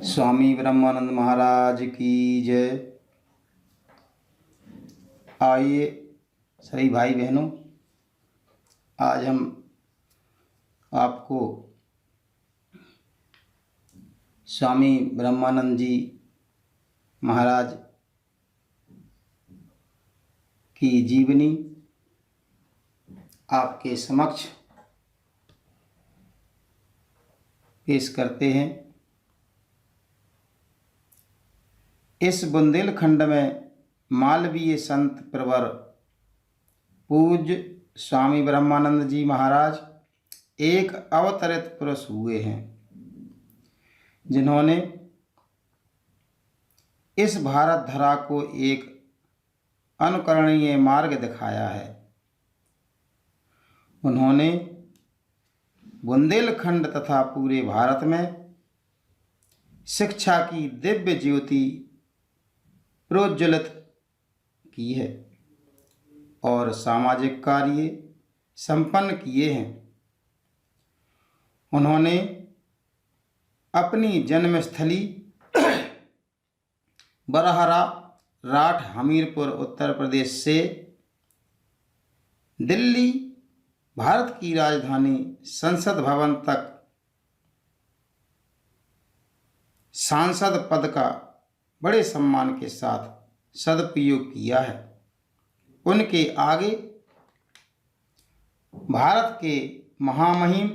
स्वामी ब्रह्मानंद महाराज की जय। आइए सभी भाई बहनों, आज हम आपको स्वामी ब्रह्मानंद जी महाराज की जीवनी आपके समक्ष पेश करते हैं। इस बुंदेलखंड में मालवीय संत प्रवर पूज्य स्वामी ब्रह्मानंद जी महाराज एक अवतरित पुरुष हुए हैं, जिन्होंने इस भारत धरा को एक अनुकरणीय मार्ग दिखाया है। उन्होंने बुंदेलखंड तथा पूरे भारत में शिक्षा की दिव्य ज्योति प्रोज्वलित की है और सामाजिक कार्य संपन्न किए हैं। उन्होंने अपनी जन्मस्थली बरहरा राठ हमीरपुर उत्तर प्रदेश से दिल्ली भारत की राजधानी संसद भवन तक सांसद पद का बड़े सम्मान के साथ सदुपयोग किया है। उनके आगे भारत के महामहिम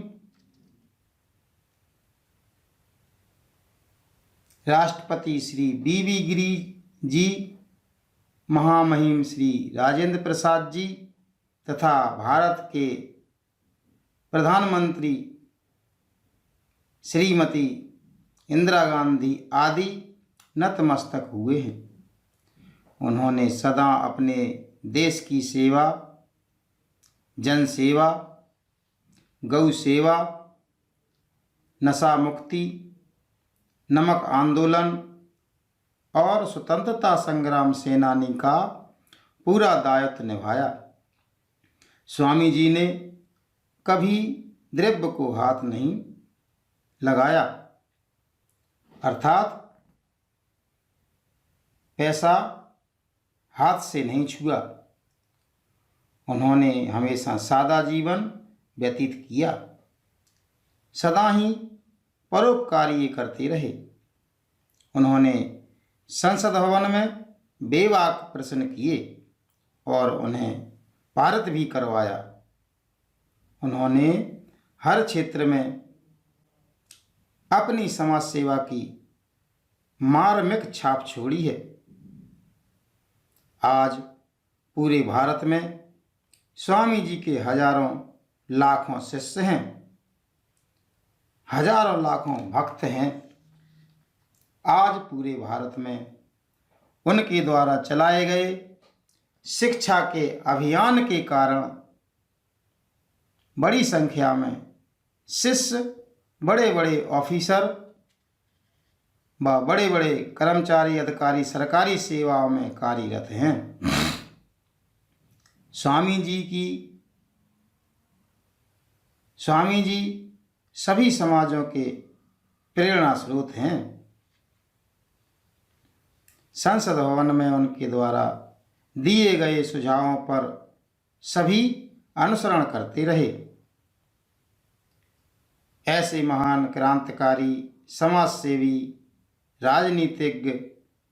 राष्ट्रपति श्री बी गिरी जी, महामहिम श्री राजेंद्र प्रसाद जी तथा भारत के प्रधानमंत्री श्रीमती इंदिरा गांधी आदि नतमस्तक हुए हैं। उन्होंने सदा अपने देश की सेवा, जन सेवा, गौ सेवा, नशा मुक्ति, नमक आंदोलन और स्वतंत्रता संग्राम सेनानी का पूरा दायित्व निभाया। स्वामी जी ने कभी द्रव्य को हाथ नहीं लगाया, अर्थात पैसा हाथ से नहीं छुआ। उन्होंने हमेशा सादा जीवन व्यतीत किया, सदा ही परोपकारी करते रहे। उन्होंने संसद भवन में बेबाक प्रश्न किए और उन्हें पारित भी करवाया। उन्होंने हर क्षेत्र में अपनी समाज सेवा की मार्मिक छाप छोड़ी है। आज पूरे भारत में स्वामी जी के हजारों लाखों शिष्य हैं, हजारों लाखों भक्त हैं। आज पूरे भारत में उनके द्वारा चलाए गए शिक्षा के अभियान के कारण बड़ी संख्या में शिष्य बड़े बड़े ऑफिसर व बड़े बड़े कर्मचारी अधिकारी सरकारी सेवाओं में कार्यरत हैं। स्वामी जी सभी समाजों के प्रेरणा स्रोत हैं। संसद भवन में उनके द्वारा दिए गए सुझावों पर सभी अनुसरण करते रहे। ऐसे महान क्रांतिकारी, समाजसेवी, राजनीतिज्ञ,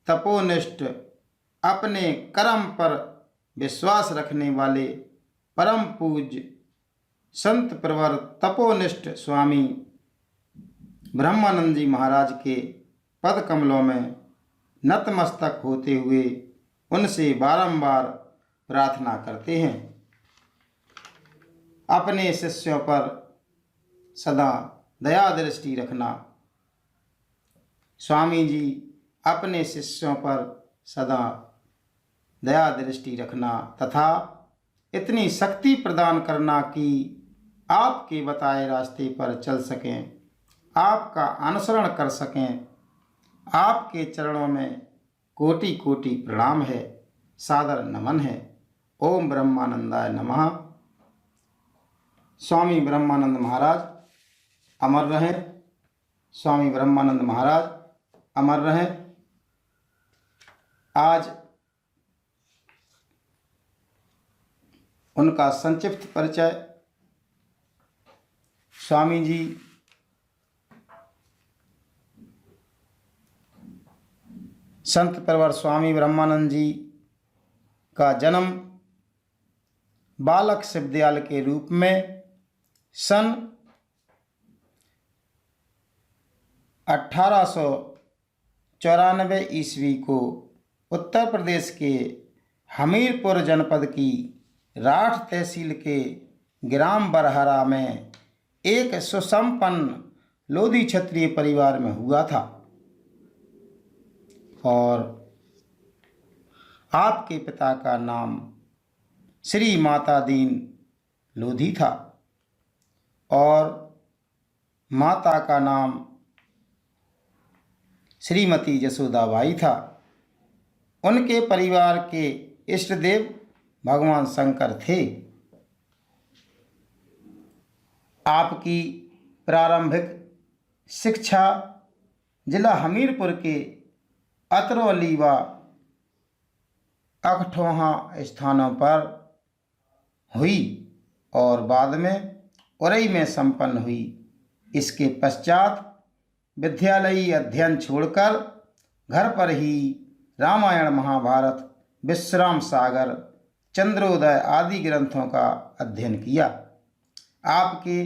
तपोनिष्ठ, अपने कर्म पर विश्वास रखने वाले परम पूज्य संत प्रवर तपोनिष्ठ स्वामी ब्रह्मानंद जी महाराज के पद कमलों में नतमस्तक होते हुए उनसे बारंबार प्रार्थना करते हैं। अपने शिष्यों पर सदा दया दृष्टि रखना। स्वामी जी अपने शिष्यों पर सदा दया दृष्टि रखना तथा इतनी शक्ति प्रदान करना कि आपके बताए रास्ते पर चल सकें, आपका अनुसरण कर सकें। आपके चरणों में कोटि कोटि प्रणाम है, सादर नमन है। ओम ब्रह्मानंदाय नमः। स्वामी ब्रह्मानंद महाराज अमर रहें, स्वामी ब्रह्मानंद महाराज अमर रहें। आज उनका संक्षिप्त परिचय। स्वामी जी संत प्रवर स्वामी ब्रह्मानंद जी का जन्म बालक शिवदयाल के रूप में सन 1894 ईस्वी को उत्तर प्रदेश के हमीरपुर जनपद की राठ तहसील के ग्राम बरहरा में एक सुसंपन्न लोधी क्षत्रिय परिवार में हुआ था और आपके पिता का नाम श्री माता दीन लोधी था और माता का नाम श्रीमती जसोदाबाई था। उनके परिवार के इष्ट देव भगवान शंकर थे। आपकी प्रारंभिक शिक्षा जिला हमीरपुर के अतरौली व अकठोहा स्थानों पर हुई और बाद में उरई में संपन्न हुई। इसके पश्चात विद्यालयी अध्ययन छोड़कर घर पर ही रामायण, महाभारत, विश्राम सागर, चंद्रोदय आदि ग्रंथों का अध्ययन किया। आपके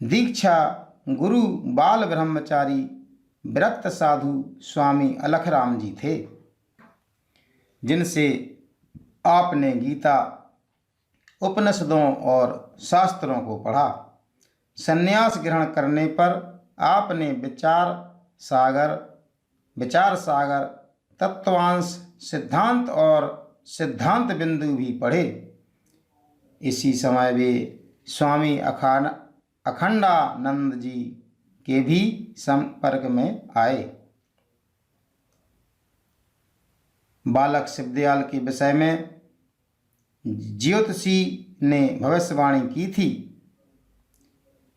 दीक्षा गुरु बाल ब्रह्मचारी विरक्त साधु स्वामी अलखराम जी थे, जिनसे आपने गीता, उपनिषदों और शास्त्रों को पढ़ा। संन्यास ग्रहण करने पर आपने विचार सागर, तत्वांश, सिद्धांत और सिद्धांत बिंदु भी पढ़े। इसी समय वे स्वामी अखंडानंद जी के भी संपर्क में आए। बालक शिवदयाल के विषय में ज्योतिषी ने भविष्यवाणी की थी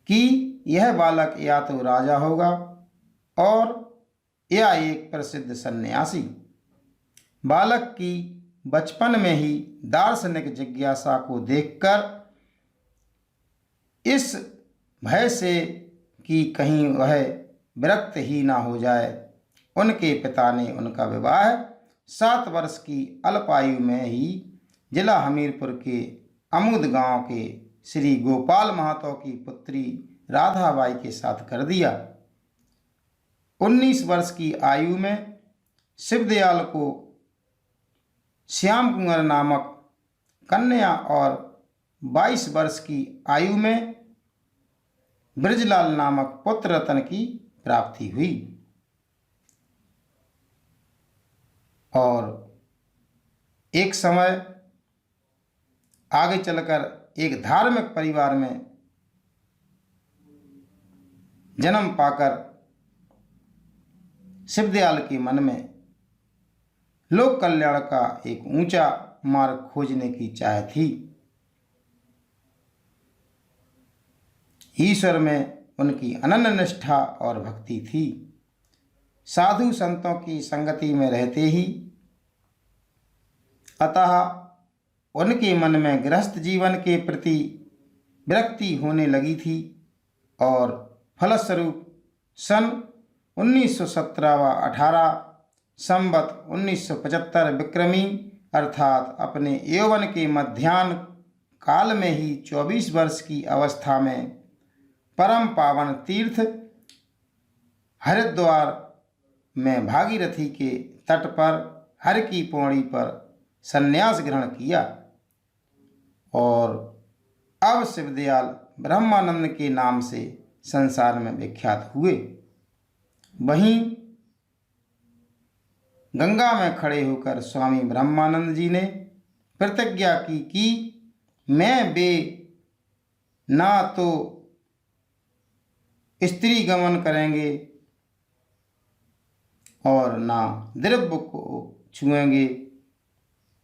कि यह बालक या तो राजा होगा और या एक प्रसिद्ध सन्यासी। बालक की बचपन में ही दार्शनिक जिज्ञासा को देखकर इस भय से कि कहीं वह विरक्त ही ना हो जाए, उनके पिता ने उनका विवाह 7 वर्ष की अल्पायु में ही जिला हमीरपुर के अमुद गांव के श्री गोपाल महतो की पुत्री राधाबाई के साथ कर दिया। 19 वर्ष की आयु में शिवदयाल को श्याम कुंवर नामक कन्या और 22 वर्ष की आयु में ब्रजलाल नामक पुत्र रतन की प्राप्ति हुई और एक समय आगे चलकर एक धार्मिक परिवार में जन्म पाकर शिवदयाल के मन में लोक कल्याण का एक ऊंचा मार्ग खोजने की चाह थी। ईश्वर में उनकी अनन्य निष्ठा और भक्ति थी। साधु संतों की संगति में रहते ही अतः उनके मन में गृहस्थ जीवन के प्रति विरक्ति होने लगी थी और फलस्वरूप सन 1917 व 18 संवत 1975 विक्रमी अर्थात अपने यौवन के मध्याह्न काल में ही 24 वर्ष की अवस्था में परम पावन तीर्थ हरिद्वार में भागीरथी के तट पर हर की पौड़ी पर संन्यास ग्रहण किया और अब शिवदयाल ब्रह्मानंद के नाम से संसार में विख्यात हुए। वहीं गंगा में खड़े होकर स्वामी ब्रह्मानंद जी ने प्रतिज्ञा की कि मैं ना तो स्त्री गमन करेंगे और ना द्रव्य को छुएंगे,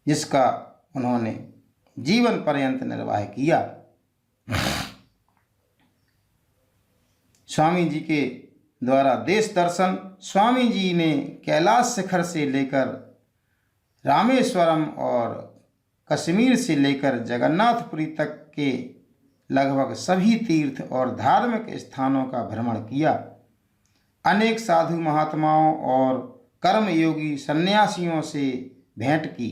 जिसका उन्होंने जीवन पर्यंत निर्वाह किया। स्वामी जी के द्वारा देश दर्शन। स्वामी जी ने कैलाश शिखर से लेकर रामेश्वरम और कश्मीर से लेकर जगन्नाथपुरी तक के लगभग सभी तीर्थ और धार्मिक स्थानों का भ्रमण किया। अनेक साधु महात्माओं और कर्मयोगी सन्यासियों से भेंट की।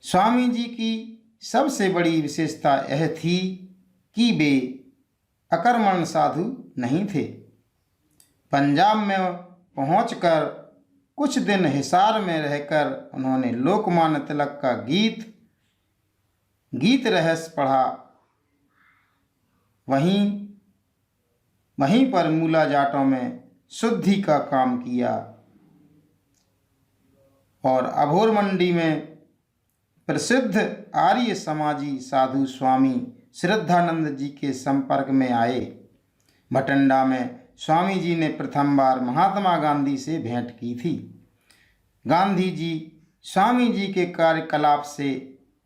स्वामी जी की सबसे बड़ी विशेषता यह थी कि वे अकर्मण्य साधु नहीं थे। पंजाब में पहुंचकर कुछ दिन हिसार में रहकर उन्होंने लोकमान्य तिलक का गीत रहस्य पढ़ा। वहीं पर मूला जाटों में शुद्धि का काम किया और अभोर मंडी में प्रसिद्ध आर्य समाजी साधु स्वामी श्रद्धानंद जी के संपर्क में आए। भटंडा में स्वामी जी ने प्रथम बार महात्मा गांधी से भेंट की थी। गांधी जी स्वामी जी के कार्यकलाप से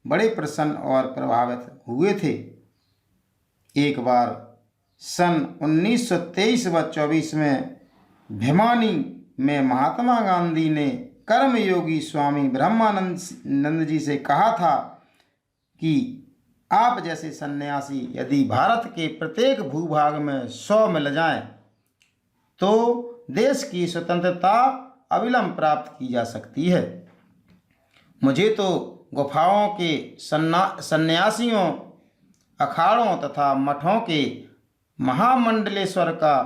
बड़े प्रसन्न और प्रभावित हुए थे। एक बार सन 1923 व 24 में भिवानी में महात्मा गांधी ने कर्मयोगी स्वामी ब्रह्मानंद जी से कहा था कि आप जैसे सन्यासी यदि भारत के प्रत्येक भूभाग में 100 मिल जाएं तो देश की स्वतंत्रता अविलंब प्राप्त की जा सकती है। मुझे तो गुफाओं के सन्यासियों, अखाड़ों तथा मठों के महामंडलेश्वर का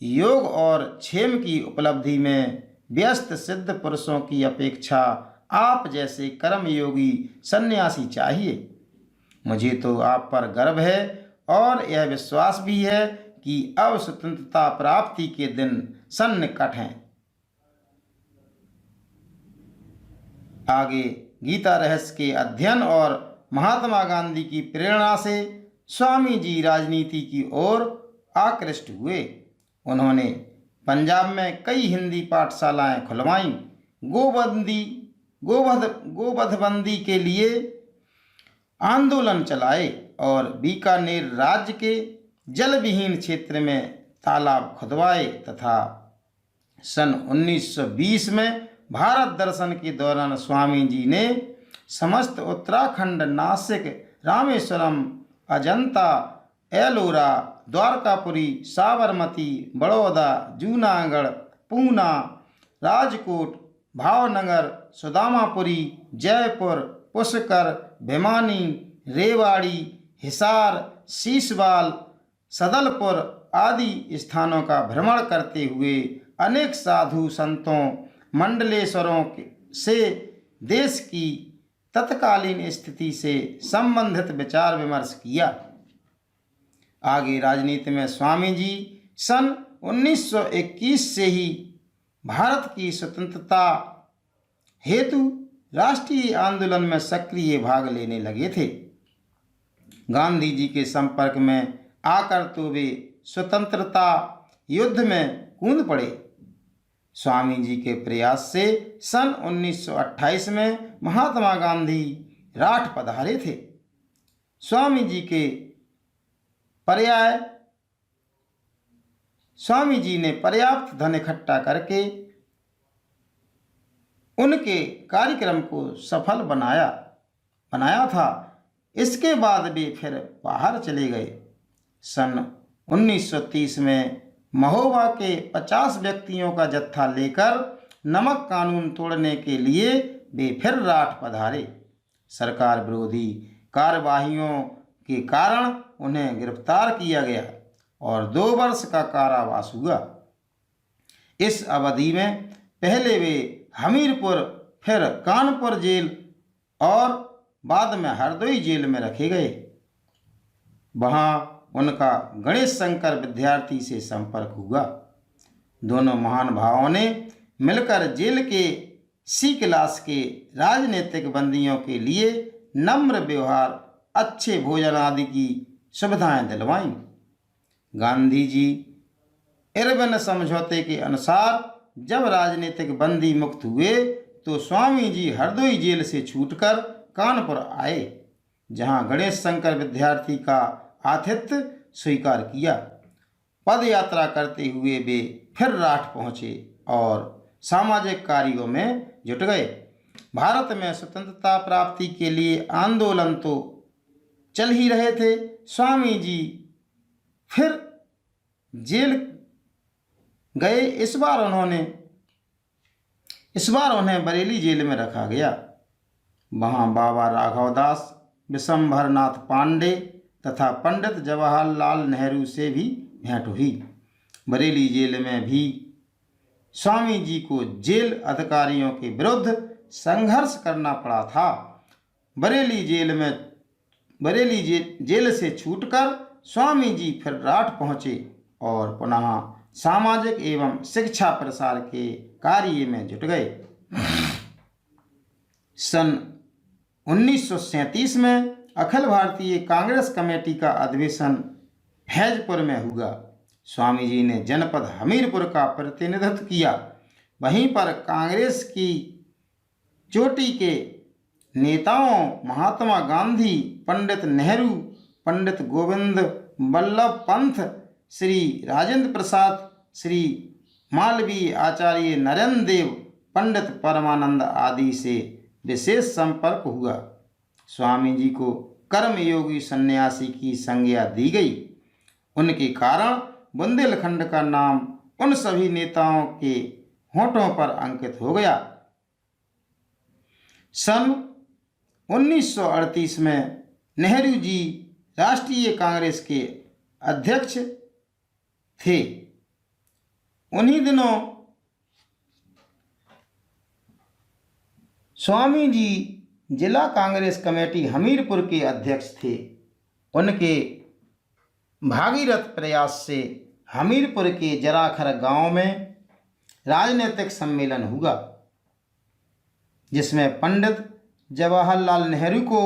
योग और क्षेम की उपलब्धि में व्यस्त सिद्ध पुरुषों की अपेक्षा आप जैसे कर्मयोगी सन्यासी चाहिए। मुझे तो आप पर गर्व है और यह विश्वास भी है कि अब स्वतंत्रता प्राप्ति के दिन सन्निकट हैं। आगे गीता रहस्य के अध्ययन और महात्मा गांधी की प्रेरणा से स्वामी जी राजनीति की ओर आकृष्ट हुए। उन्होंने पंजाब में कई हिंदी पाठशालाएं खुलवाईं, गोवधबंदी के लिए आंदोलन चलाए और बीकानेर राज्य के जल विहीन क्षेत्र में तालाब खुदवाए तथा सन 1920 में भारत दर्शन के दौरान स्वामी जी ने समस्त उत्तराखंड, नासिक, रामेश्वरम, अजंता, एलोरा, द्वारकापुरी, साबरमती, बड़ौदा, जूनागढ़, पूना, राजकोट, भावनगर, सुदामापुरी, जयपुर, पुष्कर, भिवानी, रेवाड़ी, हिसार, शीशवाल, सदलपुर आदि स्थानों का भ्रमण करते हुए अनेक साधु संतों, मंडलेश्वरों से देश की तत्कालीन स्थिति से संबंधित विचार विमर्श किया। आगे राजनीति में स्वामी जी सन 1921 से ही भारत की स्वतंत्रता हेतु राष्ट्रीय आंदोलन में सक्रिय भाग लेने लगे थे। गांधी जी के संपर्क में आकर तो वे स्वतंत्रता युद्ध में कूद पड़े। स्वामी जी के प्रयास से सन 1928 में महात्मा गांधी राठ पधारे थे। स्वामी जी ने पर्याप्त धन इकट्ठा करके उनके कार्यक्रम को सफल बनाया था। इसके बाद वे फिर बाहर चले गए। सन 1930 में महोबा के 50 व्यक्तियों का जत्था लेकर नमक कानून तोड़ने के लिए वे फिर राठ पधारे। सरकार विरोधी कार्यवाहियों के कारण उन्हें गिरफ्तार किया गया और 2 वर्ष का कारावास हुआ। इस अवधि में पहले वे हमीरपुर, फिर कानपुर जेल और बाद में हरदोई जेल में रखे गए। वहाँ उनका गणेश शंकर विद्यार्थी से संपर्क हुआ। दोनों महान भावों ने मिलकर जेल के सी क्लास के राजनीतिक बंदियों के लिए नम्र व्यवहार, अच्छे भोजन आदि की सुविधाएं दिलवाईं। गांधी जी इरविन समझौते के अनुसार जब राजनीतिक बंदी मुक्त हुए तो स्वामी जी हरदोई जेल से छूटकर कानपुर आए, जहां गणेश शंकर विद्यार्थी का आतिथ्य स्वीकार किया। पद यात्रा करते हुए वे फिर राठ पहुँचे और सामाजिक कार्यों में जुट गए। भारत में स्वतंत्रता प्राप्ति के लिए आंदोलन तो चल ही रहे थे। स्वामी जी फिर जेल गए। इस बार उन्हें बरेली जेल में रखा गया। वहाँ बाबा राघवदास, विशंभरनाथ पांडे तथा पंडित जवाहरलाल नेहरू से भी भेंट हुई। बरेली जेल में भी स्वामी जी को जेल अधिकारियों के विरुद्ध संघर्ष करना पड़ा था। बरेली जेल से छूटकर स्वामी जी फिर राठ पहुँचे और पुनः सामाजिक एवं शिक्षा प्रसार के कार्य में जुट गए। सन 1937 में अखिल भारतीय कांग्रेस कमेटी का अधिवेशन फैजपुर में हुआ। स्वामी जी ने जनपद हमीरपुर का प्रतिनिधित्व किया। वहीं पर कांग्रेस की चोटी के नेताओं महात्मा गांधी, पंडित नेहरू, पंडित गोविंद बल्लभ पंत, श्री राजेंद्र प्रसाद, श्री मालवीय, आचार्य नरेंद्र देव, पंडित परमानंद आदि से विशेष संपर्क हुआ। स्वामी जी को कर्मयोगी सन्यासी की संज्ञा दी गई। उनके कारण बुंदेलखंड का नाम उन सभी नेताओं के होठों पर अंकित हो गया। सन 1938 में नेहरू जी राष्ट्रीय कांग्रेस के अध्यक्ष थे। उन्हीं दिनों स्वामी जी जिला कांग्रेस कमेटी हमीरपुर के अध्यक्ष थे। उनके भागीरथ प्रयास से हमीरपुर के जराखर गांव में राजनीतिक सम्मेलन हुआ, जिसमें पंडित जवाहरलाल नेहरू को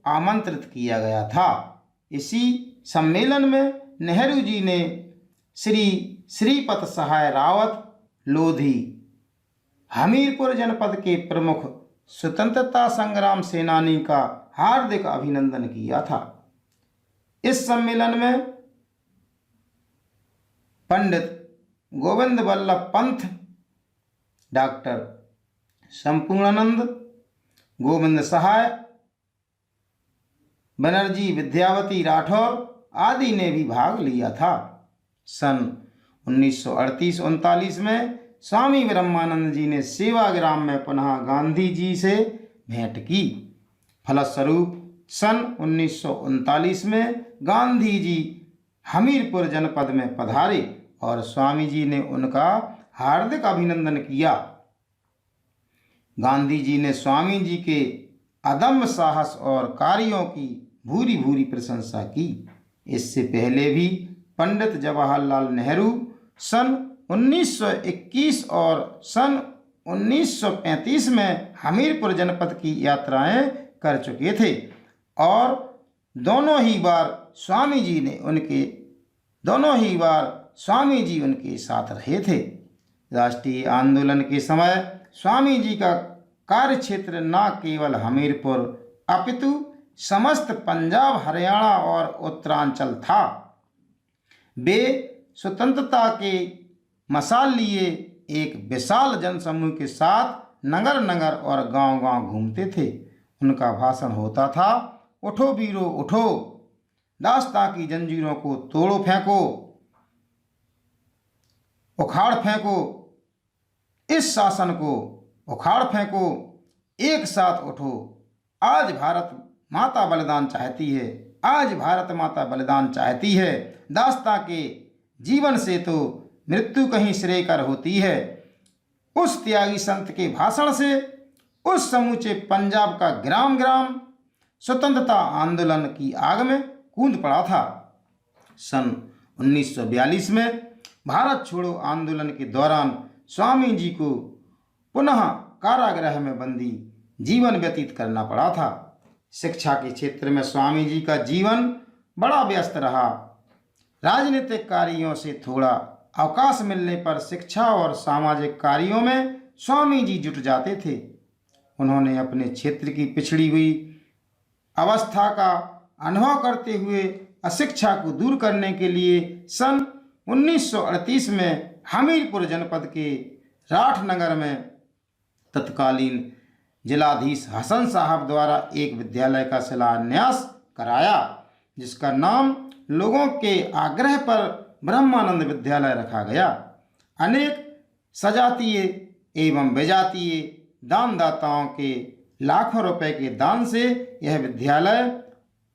आमंत्रित किया गया था। इसी सम्मेलन में नेहरू जी ने श्री श्रीपत सहाय रावत लोधी, हमीरपुर जनपद के प्रमुख स्वतंत्रता संग्राम सेनानी का हार्दिक अभिनंदन किया था। इस सम्मेलन में पंडित गोविंद बल्लभ पंत, डॉक्टर संपूर्णानंद, गोविंद सहाय, बनर्जी विद्यावती राठौर आदि ने भी भाग लिया था। सन 1938-39 में स्वामी ब्रह्मानंद जी ने सेवाग्राम में पुनः गांधी जी से भेंट की। फलस्वरूप सन 1939 में गांधी जी हमीरपुर जनपद में पधारे और स्वामी जी ने उनका हार्दिक अभिनंदन किया। गांधी जी ने स्वामी जी के अदम्य साहस और कार्यों की भूरी भूरी प्रशंसा की। इससे पहले भी पंडित जवाहरलाल नेहरू सन 1921 और सन 1935 में हमीरपुर जनपद की यात्राएं कर चुके थे और दोनों ही बार स्वामी जी उनके साथ रहे थे। राष्ट्रीय आंदोलन के समय स्वामी जी का कार्य क्षेत्र न केवल हमीरपुर अपितु समस्त पंजाब, हरियाणा और उत्तरांचल था। वे स्वतंत्रता के मशाल लिए एक विशाल जनसमूह के साथ नगर नगर और गांव गांव घूमते थे। उनका भाषण होता था, उठो वीरो उठो, दास्तां की जंजीरों को तोड़ो फेंको, उखाड़ फेंको, इस शासन को उखाड़ फेंको, एक साथ उठो, आज भारत माता बलिदान चाहती है, आज भारत माता बलिदान चाहती है। दास्तां के जीवन से तो मृत्यु कहीं श्रेयकर होती है। उस त्यागी संत के भाषण से उस समूचे पंजाब का ग्राम ग्राम स्वतंत्रता आंदोलन की आग में कूद पड़ा था। सन 1942 में भारत छोड़ो आंदोलन के दौरान स्वामी जी को पुनः कारागृह में बंदी जीवन व्यतीत करना पड़ा था। शिक्षा के क्षेत्र में स्वामी जी का जीवन बड़ा व्यस्त रहा। राजनीतिक कार्यों से थोड़ा अवकाश मिलने पर शिक्षा और सामाजिक कार्यों में स्वामी जी जुट जाते थे। उन्होंने अपने क्षेत्र की पिछड़ी हुई अवस्था का अनुभव करते हुए अशिक्षा को दूर करने के लिए सन 1938 में हमीरपुर जनपद के राठनगर में तत्कालीन जिलाधीश हसन साहब द्वारा एक विद्यालय का शिलान्यास कराया, जिसका नाम लोगों के आग्रह पर ब्रह्मानंद विद्यालय रखा गया। अनेक सजातीय एवं विजातीय दानदाताओं के लाखों रुपए के दान से यह विद्यालय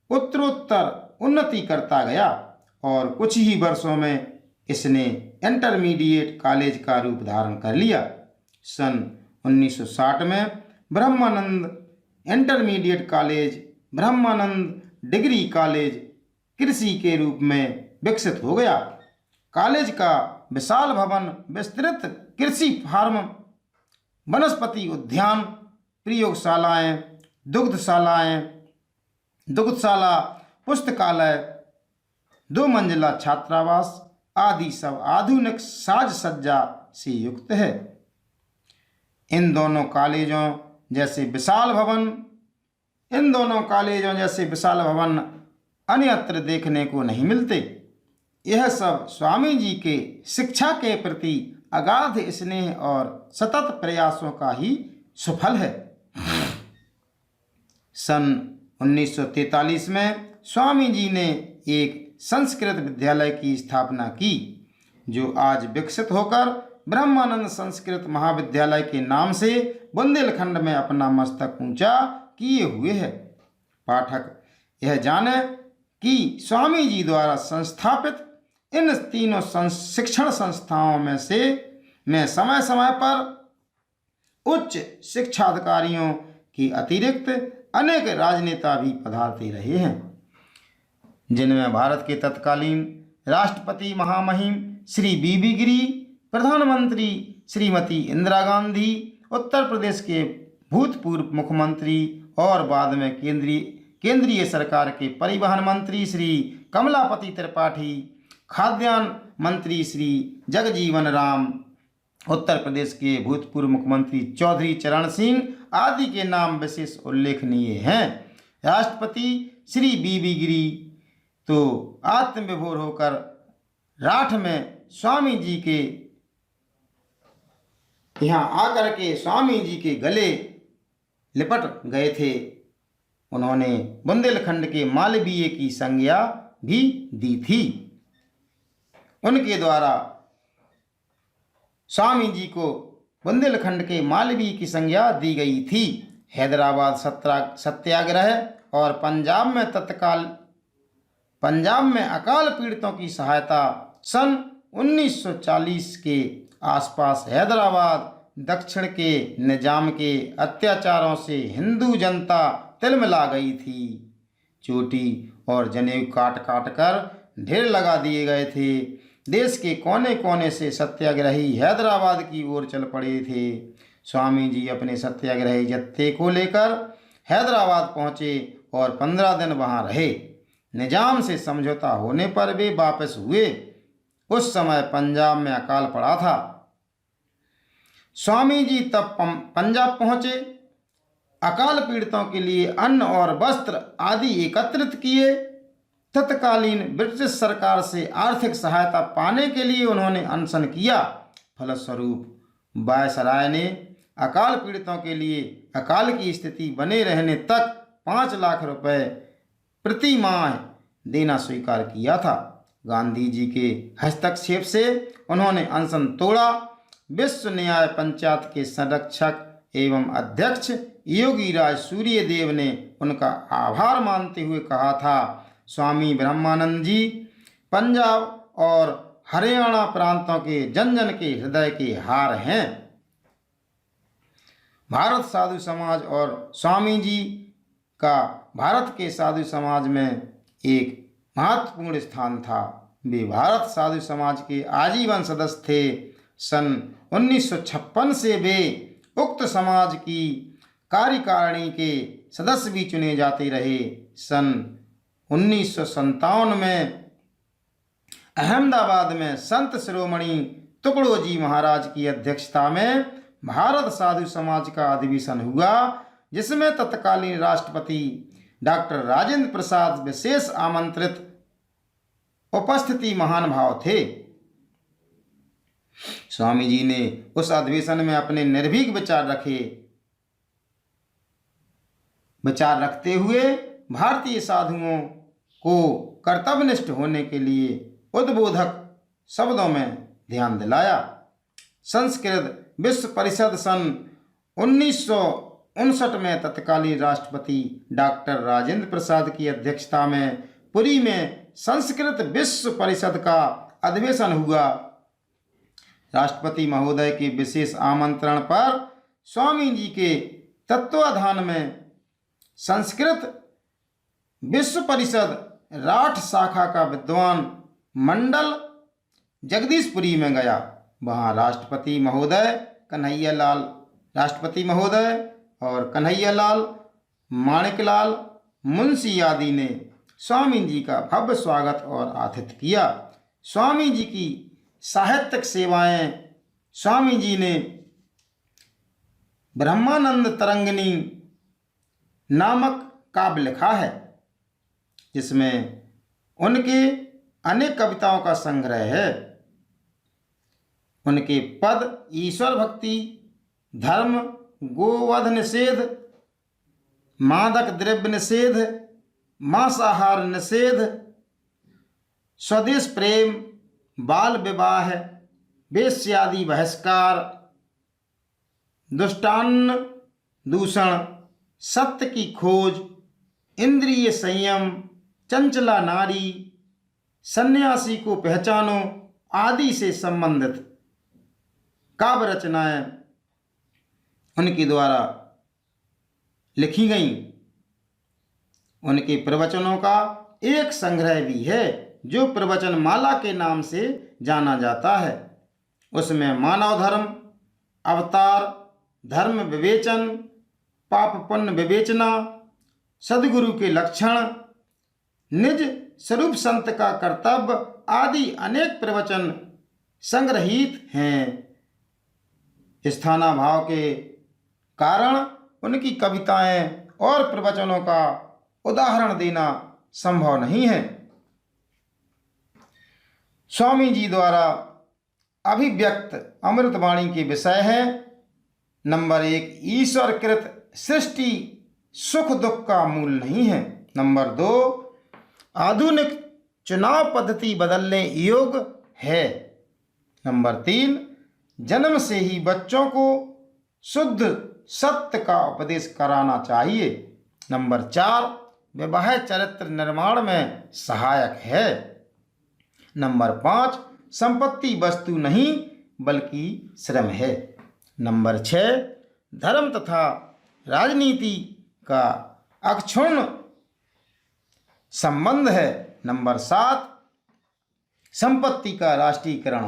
उत्तरोत्तर उन्नति करता गया और कुछ ही वर्षों में इसने इंटरमीडिएट कॉलेज का रूप धारण कर लिया। सन 1960 में ब्रह्मानंद इंटरमीडिएट कॉलेज, ब्रह्मानंद डिग्री कॉलेज कृषि के रूप में विकसित हो गया। कॉलेज का विशाल भवन विस्तृत कृषि फार्म, वनस्पति उद्यान, प्रयोगशालाएं, दुग्धशाला, पुस्तकालय, 2 मंजिला छात्रावास आदि सब आधुनिक साज सज्जा से युक्त है। इन दोनों कॉलेजों जैसे विशाल भवन अन्यत्र देखने को नहीं मिलते। यह सब स्वामी जी के शिक्षा के प्रति अगाध स्नेह और सतत प्रयासों का ही सुफल है। सन 1943 में स्वामी जी ने एक संस्कृत विद्यालय की स्थापना की, जो आज विकसित होकर ब्रह्मानंद संस्कृत महाविद्यालय के नाम से बुंदेलखंड में अपना मस्तक ऊंचा किए हुए है। पाठक यह जाने कि स्वामी जी द्वारा संस्थापित इन तीनों शिक्षण संस्थाओं में समय समय पर उच्च शिक्षाधिकारियों के अतिरिक्त अनेक राजनेता भी पधारते रहे हैं, जिनमें भारत के तत्कालीन राष्ट्रपति महामहिम श्री बीबी गिरी, प्रधानमंत्री श्रीमती इंदिरा गांधी, उत्तर प्रदेश के भूतपूर्व मुख्यमंत्री और बाद में केंद्रीय सरकार के परिवहन मंत्री श्री कमलापति त्रिपाठी, खाद्यान्न मंत्री श्री जगजीवन राम, उत्तर प्रदेश के भूतपूर्व मुख्यमंत्री चौधरी चरण सिंह आदि के नाम विशेष उल्लेखनीय हैं। राष्ट्रपति श्री बीबी गिरी तो आत्मविभोर होकर राठ में स्वामी जी के यहाँ आकर के स्वामी जी के गले लिपट गए थे। उन्होंने बुंदेलखंड के मालवीय की संज्ञा भी दी थी। उनके द्वारा स्वामी जी को बुंदेलखंड के मालवीय की संज्ञा दी गई थी। हैदराबाद सत्याग्रह और पंजाब में अकाल पीड़ितों की सहायता सन 1940 के आसपास हैदराबाद दक्षिण के निजाम के अत्याचारों से हिंदू जनता तिलमिला गई थी। चोटी और जनेऊ काट कर ढेर लगा दिए गए थे। देश के कोने कोने से सत्याग्रही हैदराबाद की ओर चल पड़े थे। स्वामी जी अपने सत्याग्रही जत्थे को लेकर हैदराबाद पहुँचे और 15 दिन वहाँ रहे। निजाम से समझौता होने पर वे वापस हुए। उस समय पंजाब में अकाल पड़ा था। स्वामी जी तब पंजाब पहुँचे, अकाल पीड़ितों के लिए अन्न और वस्त्र आदि एकत्रित किए। तत्कालीन ब्रिटिश सरकार से आर्थिक सहायता पाने के लिए उन्होंने अनशन किया। फलस्वरूप वायसराय ने अकाल पीड़ितों के लिए अकाल की स्थिति बने रहने तक 5 लाख रुपए प्रति माह देना स्वीकार किया था। गांधी जी के हस्तक्षेप से उन्होंने अनशन तोड़ा। विश्व न्याय पंचायत के संरक्षक एवं अध्यक्ष योगी राज सूर्यदेव ने उनका आभार मानते हुए कहा था, स्वामी ब्रह्मानंद जी पंजाब और हरियाणा प्रांतों के जन जन के हृदय के हार हैं। भारत साधु समाज और स्वामी जी का भारत के साधु समाज में एक महत्वपूर्ण स्थान था। वे भारत साधु समाज के आजीवन सदस्य थे। सन 1956 से वे उक्त समाज की कार्यकारिणी के सदस्य भी चुने जाते रहे। सन 1957 में अहमदाबाद में संत शिरोमणि तुकडोजी महाराज की अध्यक्षता में भारत साधु समाज का अधिवेशन हुआ, जिसमें तत्कालीन राष्ट्रपति डॉक्टर राजेंद्र प्रसाद विशेष आमंत्रित उपस्थिति महानुभाव थे। स्वामी जी ने उस अधिवेशन में अपने निर्भीक विचार रखते हुए भारतीय साधुओं को कर्तव्यनिष्ठ होने के लिए उद्बोधक शब्दों में ध्यान दिलाया। संस्कृत विश्व परिषद सन 1959 में तत्कालीन राष्ट्रपति डॉक्टर राजेंद्र प्रसाद की अध्यक्षता में पुरी में संस्कृत विश्व परिषद का अधिवेशन हुआ। राष्ट्रपति महोदय के विशेष आमंत्रण पर स्वामी जी के तत्वाधान में संस्कृत विश्व परिषद राठ शाखा का विद्वान मंडल जगदीशपुरी में गया। वहाँ राष्ट्रपति महोदय और कन्हैयालाल माणिकलाल मुंशी आदि ने स्वामी जी का भव्य स्वागत और आतिथ्य किया। स्वामी जी की साहित्यिक सेवाएं स्वामी जी ने ब्रह्मानंद तरंगिणी नामक काव्य लिखा है, जिसमें उनके अनेक कविताओं का संग्रह है। उनके पद ईश्वर भक्ति, धर्म, गोवध निषेध, मादक द्रव्य निषेध, मांसाहार निषेध, स्वदेश प्रेम, बाल विवाह, वेश्यादि बहिष्कार, दुष्टान्न दूषण, सत्य की खोज, इंद्रिय संयम, चंचला नारी, सन्यासी को पहचानो आदि से संबंधित काव्य रचनाएं उनके द्वारा लिखी गईं। उनके प्रवचनों का एक संग्रह भी है जो प्रवचन माला के नाम से जाना जाता है। उसमें मानव धर्म, अवतार, धर्म विवेचन, पाप पुण्य विवेचना, सद्गुरु के लक्षण, निज स्वरूप संत का कर्तव्य आदि अनेक प्रवचन संग्रहित हैं। स्थानाभाव के कारण उनकी कविताएं और प्रवचनों का उदाहरण देना संभव नहीं है। स्वामी जी द्वारा अभिव्यक्त अमृतवाणी के विषय है। नंबर 1, ईश्वरकृत सृष्टि सुख दुख का मूल नहीं है। नंबर 2, आधुनिक चुनाव पद्धति बदलने योग्य है। नंबर 3, जन्म से ही बच्चों को शुद्ध सत्य का उपदेश कराना चाहिए। नंबर 4, विवाह चरित्र निर्माण में सहायक है। नंबर 5, संपत्ति वस्तु नहीं बल्कि श्रम है। नंबर 6, धर्म तथा राजनीति का अक्षुण्ण संबंध है। नंबर 7, संपत्ति का राष्ट्रीयकरण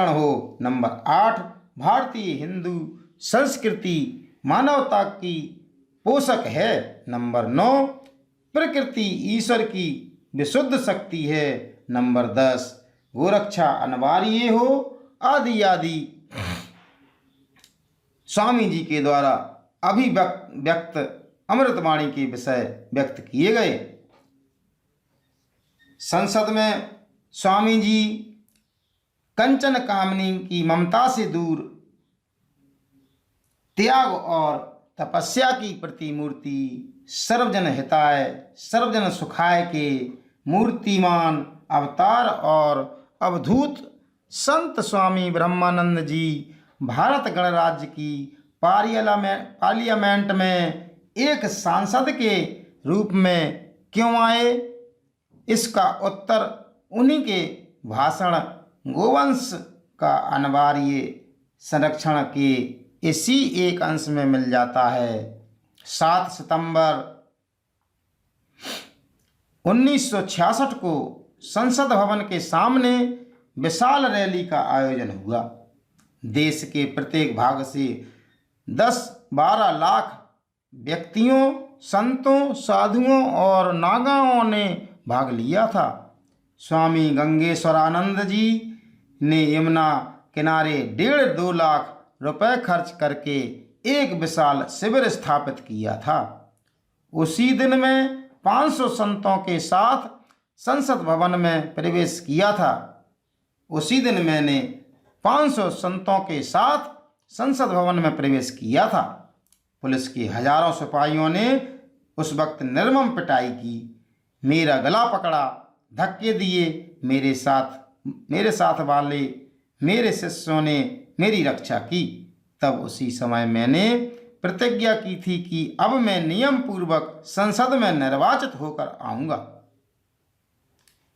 हो। नंबर 8, भारतीय हिंदू संस्कृति मानवता की पोषक है। नंबर 9, प्रकृति ईश्वर की विशुद्ध शक्ति है। नंबर 10, गोरक्षा अनिवार्य हो आदि आदि स्वामी जी के द्वारा अभिव्यक्त अमृतवाणी के विषय व्यक्त किए गए। संसद में स्वामी जी कंचन कामनी की ममता से दूर त्याग और तपस्या की प्रतिमूर्ति, सर्वजन हिताय सर्वजन सुखाय के मूर्तिमान अवतार और अवधूत संत स्वामी ब्रह्मानंद जी भारत गणराज्य की पार्लियामेंट में एक सांसद के रूप में क्यों आए, इसका उत्तर उन्हीं के भाषण गोवंश का अनिवार्य संरक्षण के इसी एक अंश में मिल जाता है। 7 सितंबर 1966 को संसद भवन के सामने विशाल रैली का आयोजन हुआ। देश के प्रत्येक भाग से 10-12 लाख व्यक्तियों, संतों, साधुओं और नागाओं ने भाग लिया था। स्वामी गंगेश्वरानंद जी ने यमुना किनारे 1.5-2 लाख रुपए खर्च करके एक विशाल शिविर स्थापित किया था। उसी दिन में 500 संतों के साथ संसद भवन में प्रवेश किया था, उसी दिन मैंने 500 संतों के साथ संसद भवन में प्रवेश किया था। पुलिस के हजारों सिपाहियों ने उस वक्त निर्मम पिटाई की, मेरा गला पकड़ा, धक्के दिए। मेरे साथ वाले मेरे शिष्यों ने मेरी रक्षा की। तब उसी समय मैंने प्रतिज्ञा की थी कि अब मैं नियम पूर्वक संसद में निर्वाचित होकर आऊंगा।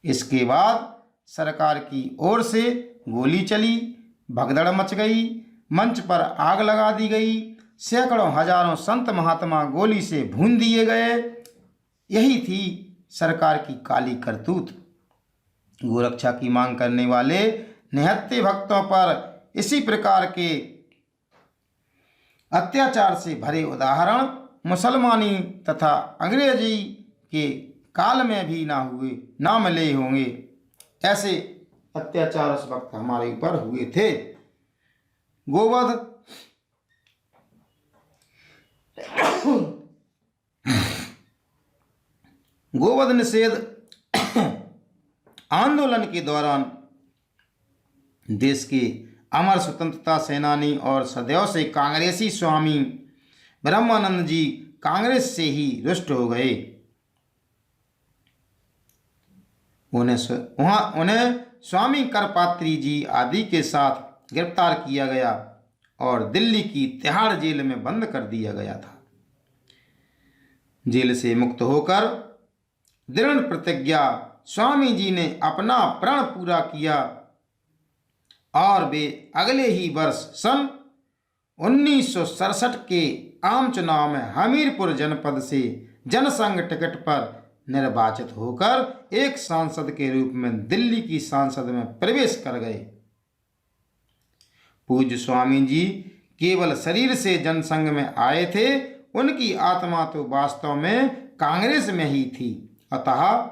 इसके बाद सरकार की ओर से गोली चली, भगदड़ मच गई, मंच पर आग लगा दी गई, सैकड़ों हजारों संत महात्मा गोली से भून दिए गए। यही थी सरकार की काली करतूत। गोरक्षा की मांग करने वाले निहत्थे भक्तों पर इसी प्रकार के अत्याचार से भरे उदाहरण मुसलमानी तथा अंग्रेजी के काल में भी ना मिले होंगे। ऐसे अत्याचार उस वक्त हमारे ऊपर हुए थे। गोवध निषेध आंदोलन के दौरान देश के अमर स्वतंत्रता सेनानी और सदैव से कांग्रेसी स्वामी ब्रह्मानंद जी कांग्रेस से ही रुष्ट हो गए। उन्हें स्वामी करपात्री जी आदि के साथ गिरफ्तार किया गया और दिल्ली की तिहाड़ जेल में बंद कर दिया गया था। जेल से मुक्त होकर दृढ़ प्रतिज्ञा स्वामी जी ने अपना प्रण पूरा किया और वे अगले ही वर्ष सन 1967 के आम चुनाव में हमीरपुर जनपद से जनसंघ टिकट पर निर्वाचित होकर एक सांसद के रूप में दिल्ली की संसद में प्रवेश कर गए। पूज्य स्वामी जी केवल शरीर से जनसंघ में आए थे, उनकी आत्मा तो वास्तव में कांग्रेस में ही थी। अतः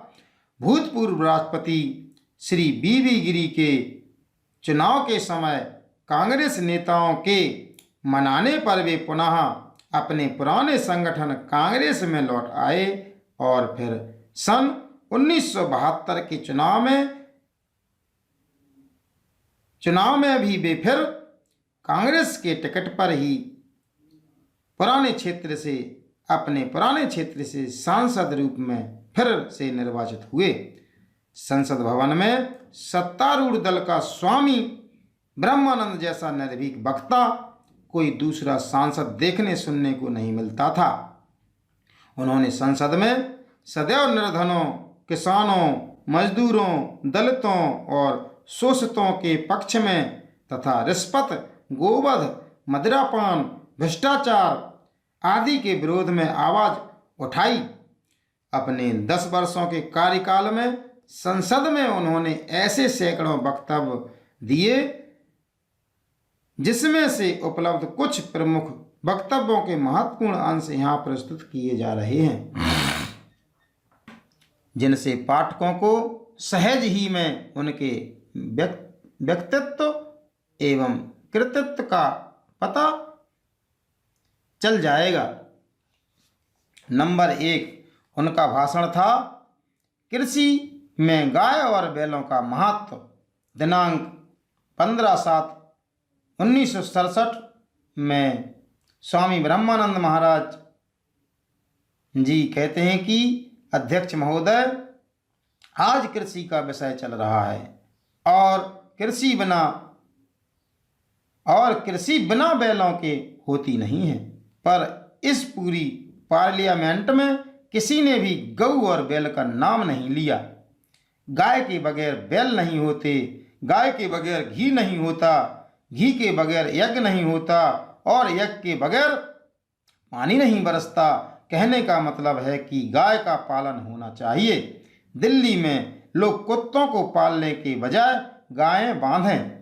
भूतपूर्व राष्ट्रपति श्री बीबी गिरी के चुनाव के समय कांग्रेस नेताओं के मनाने पर वे पुनः अपने पुराने संगठन कांग्रेस में लौट आए और फिर सन 1972 के चुनाव में भी वे फिर कांग्रेस के टिकट पर ही अपने पुराने क्षेत्र से सांसद रूप में फिर से निर्वाचित हुए। संसद भवन में सत्तारूढ़ दल का स्वामी ब्रह्मानंद जैसा निर्भीक वक्ता कोई दूसरा सांसद देखने सुनने को नहीं मिलता था। उन्होंने संसद में सदैव निर्धनों, किसानों, मजदूरों, दलितों और शोषितों के पक्ष में तथा रिश्वत, गोवध, मदिरापान, भ्रष्टाचार आदि के विरोध में आवाज उठाई। अपने 10 वर्षों के कार्यकाल में संसद में उन्होंने ऐसे सैकड़ों वक्तव्य दिए जिसमें से उपलब्ध कुछ प्रमुख वक्तव्यों के महत्वपूर्ण अंश यहाँ प्रस्तुत किए जा रहे हैं, जिनसे पाठकों को सहज ही में उनके व्यक्तित्व एवं कृतित्व का पता चल जाएगा। नंबर 1, उनका भाषण था कृषि में गाय और बैलों का महत्व। दिनांक 15/7/1967 में स्वामी ब्रह्मानंद महाराज जी कहते हैं कि अध्यक्ष महोदय, आज कृषि का विषय चल रहा है और कृषि बिना बैलों के होती नहीं है, पर इस पूरी पार्लियामेंट में किसी ने भी गऊ और बैल का नाम नहीं लिया। गाय के बगैर बैल नहीं होते, गाय के बगैर घी नहीं होता, घी के बगैर यज्ञ नहीं होता और यज्ञ के बगैर पानी नहीं बरसता। कहने का मतलब है कि गाय का पालन होना चाहिए। दिल्ली में लोग कुत्तों को पालने के बजाय गायें बांधें।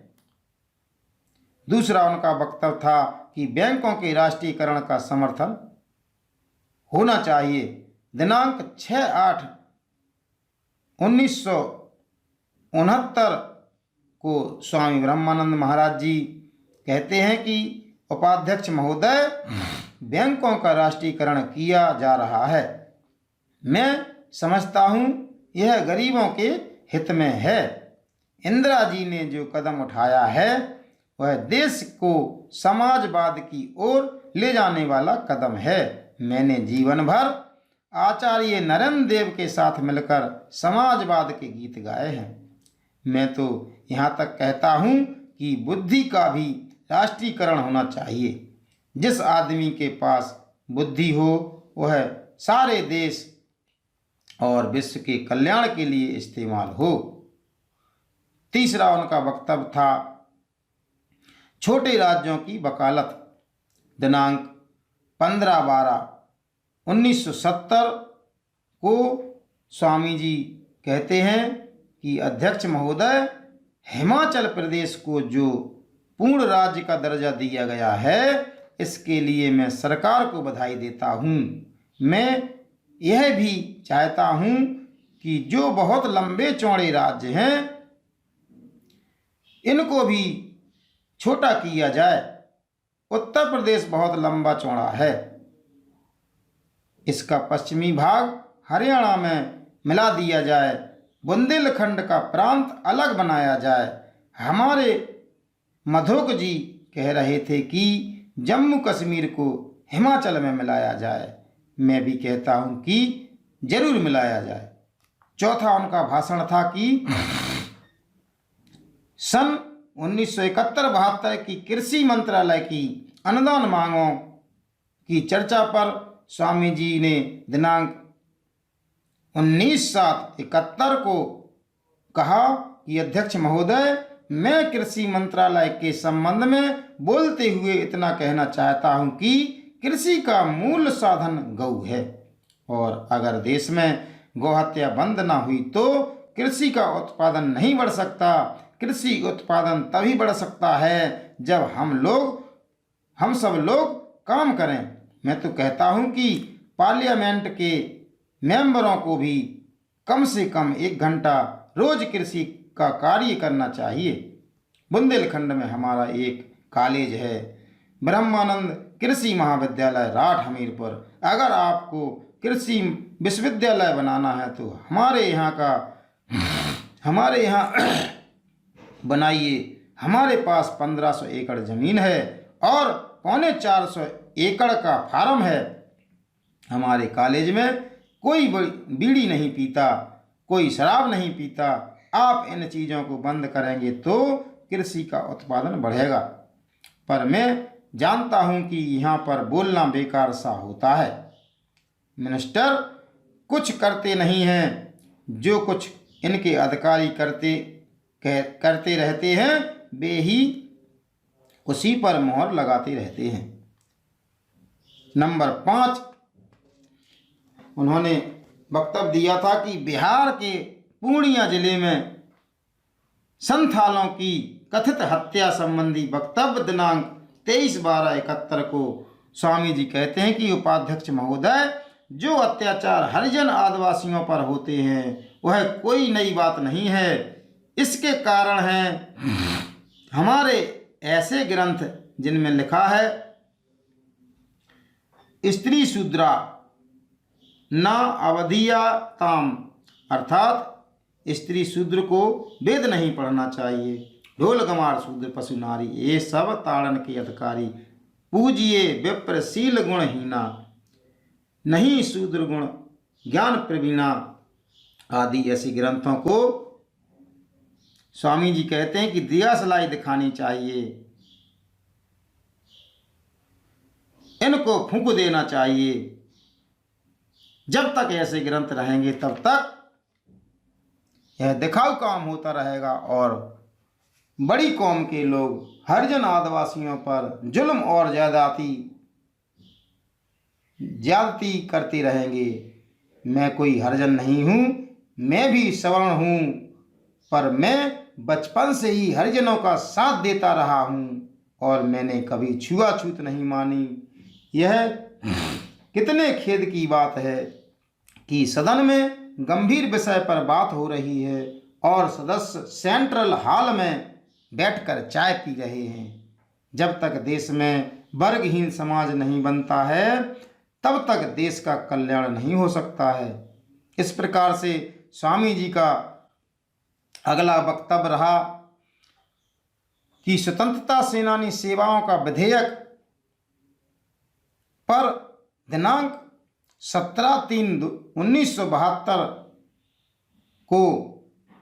दूसरा उनका वक्तव्य था कि बैंकों के राष्ट्रीयकरण का समर्थन होना चाहिए। दिनांक 6/8/1969 को स्वामी ब्रह्मानंद महाराज जी कहते हैं कि उपाध्यक्ष महोदय, बैंकों का राष्ट्रीयकरण किया जा रहा है। मैं समझता हूँ यह गरीबों के हित में है। इंदिरा जी ने जो कदम उठाया है वह देश को समाजवाद की ओर ले जाने वाला कदम है। मैंने जीवन भर आचार्य नरेंद्र देव के साथ मिलकर समाजवाद के गीत गाए हैं। मैं तो यहाँ तक कहता हूँ कि बुद्धि का भी राष्ट्रीयकरण होना चाहिए। जिस आदमी के पास बुद्धि हो वह सारे देश और विश्व के कल्याण के लिए इस्तेमाल हो। तीसरा उनका वक्तव्य था छोटे राज्यों की वकालत। दिनांक 15/12/1970 को स्वामी जी कहते हैं कि अध्यक्ष महोदय, हिमाचल प्रदेश को जो पूर्ण राज्य का दर्जा दिया गया है इसके लिए मैं सरकार को बधाई देता हूँ। मैं यह भी चाहता हूँ कि जो बहुत लंबे चौड़े राज्य हैं इनको भी छोटा किया जाए। उत्तर प्रदेश बहुत लंबा चौड़ा है, इसका पश्चिमी भाग हरियाणा में मिला दिया जाए, बुंदेलखंड का प्रांत अलग बनाया जाए। हमारे मधोक जी कह रहे थे कि जम्मू कश्मीर को हिमाचल में मिलाया जाए। मैं भी कहता हूं कि जरूर मिलाया जाए। चौथा उनका भाषण था कि सन 1971-72 की कृषि मंत्रालय की अनुदान मांगों की चर्चा पर स्वामी जी ने दिनांक 19/7/71 को कहा कि अध्यक्ष महोदय, मैं कृषि मंत्रालय के संबंध में बोलते हुए इतना कहना चाहता हूं कि कृषि का मूल साधन गौ है और अगर देश में गौहत्या बंद ना हुई तो कृषि का उत्पादन नहीं बढ़ सकता। कृषि उत्पादन तभी बढ़ सकता है जब हम सब लोग काम करें। मैं तो कहता हूं कि पार्लियामेंट के मेंबरों को भी कम से कम 1 घंटा रोज कृषि का कार्य करना चाहिए। बुंदेलखंड में हमारा एक कॉलेज है, ब्रह्मानंद कृषि महाविद्यालय राठ हमीरपुर। अगर आपको कृषि विश्वविद्यालय बनाना है तो हमारे यहाँ बनाइए। हमारे पास 1500 एकड़ जमीन है और 450 एकड़ का फार्म है। हमारे कॉलेज में कोई बीड़ी नहीं पीता, कोई शराब नहीं पीता। आप इन चीज़ों को बंद करेंगे तो कृषि का उत्पादन बढ़ेगा। पर मैं जानता हूं कि यहाँ पर बोलना बेकार सा होता है। मिनिस्टर कुछ करते नहीं हैं, जो कुछ इनके अधिकारी करते रहते हैं वे ही उसी पर मोहर लगाते रहते हैं। नंबर 5 उन्होंने वक्तव्य दिया था कि बिहार के पूर्णिया जिले में संथालों की कथित हत्या संबंधी वक्तव्य दिनांक 23/12/71 को स्वामी जी कहते हैं कि उपाध्यक्ष महोदय, जो अत्याचार हरिजन आदिवासियों पर होते हैं वह कोई नई बात नहीं है। इसके कारण हैं हमारे ऐसे ग्रंथ जिनमें लिखा है स्त्री शूद्रा ना अवधिया ताम, अर्थात स्त्री शूद्र को वेद नहीं पढ़ना चाहिए। ढोल गमार शूद्र पशु नारी, ये सब ताड़न के अधिकारी। पूजिए विप्रशील गुणहीना, नहीं शूद्र गुण ज्ञान प्रवीणा आदि ऐसे ग्रंथों को स्वामी जी कहते हैं कि दिया सलाई दिखानी चाहिए, इनको फूंक देना चाहिए। जब तक ऐसे ग्रंथ रहेंगे तब तक यह दिखाऊ काम होता रहेगा और बड़ी कौम के लोग हरिजन आदिवासियों पर जुल्म और ज्यादती करते रहेंगे। मैं कोई हरिजन नहीं हूँ, मैं भी सवर्ण हूँ, पर मैं बचपन से ही हरिजनों का साथ देता रहा हूँ और मैंने कभी छुआछूत नहीं मानी। यह कितने खेद की बात है कि सदन में गंभीर विषय पर बात हो रही है और सदस्य सेंट्रल हॉल में बैठकर चाय पी रहे हैं। जब तक देश में वर्गहीन समाज नहीं बनता है तब तक देश का कल्याण नहीं हो सकता है। इस प्रकार से स्वामी जी का अगला वक्तव्य रहा कि स्वतंत्रता सेनानी सेवाओं का विधेयक पर दिनांक 17/3/1972 को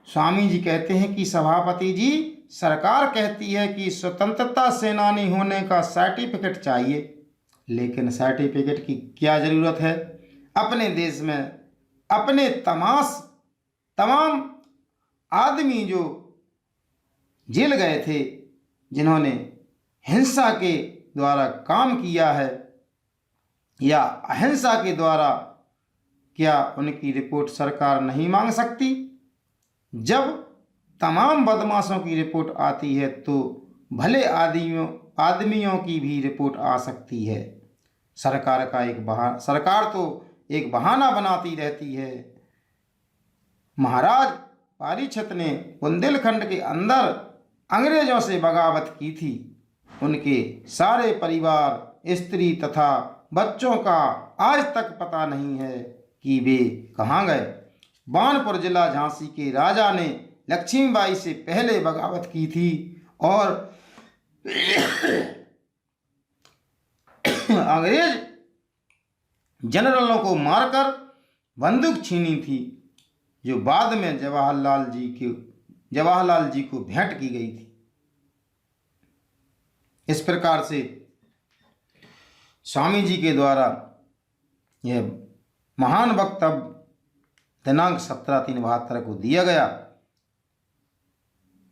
स्वामी जी कहते हैं कि सभापति जी, सरकार कहती है कि स्वतंत्रता सेनानी होने का सर्टिफिकेट चाहिए, लेकिन सर्टिफिकेट की क्या ज़रूरत है? अपने देश में अपने तमाम आदमी जो जेल गए थे, जिन्होंने हिंसा के द्वारा काम किया है या अहिंसा के द्वारा, क्या उनकी रिपोर्ट सरकार नहीं मांग सकती? जब तमाम बदमाशों की रिपोर्ट आती है तो भले आदमियों की भी रिपोर्ट आ सकती है। सरकार तो एक बहाना बनाती रहती है। महाराज पारीक्षित ने बुंदेलखंड के अंदर अंग्रेजों से बगावत की थी। उनके सारे परिवार, स्त्री तथा बच्चों का आज तक पता नहीं है कि वे कहाँ गए। बानपुर जिला झांसी के राजा ने लक्ष्मीबाई से पहले बगावत की थी और अंग्रेज जनरलों को मारकर बंदूक छीनी थी, जो बाद में जवाहरलाल जी को भेंट की गई थी। इस प्रकार से स्वामी जी के द्वारा यह महान वक्तव्य दिनांक 17/3/72 को दिया गया।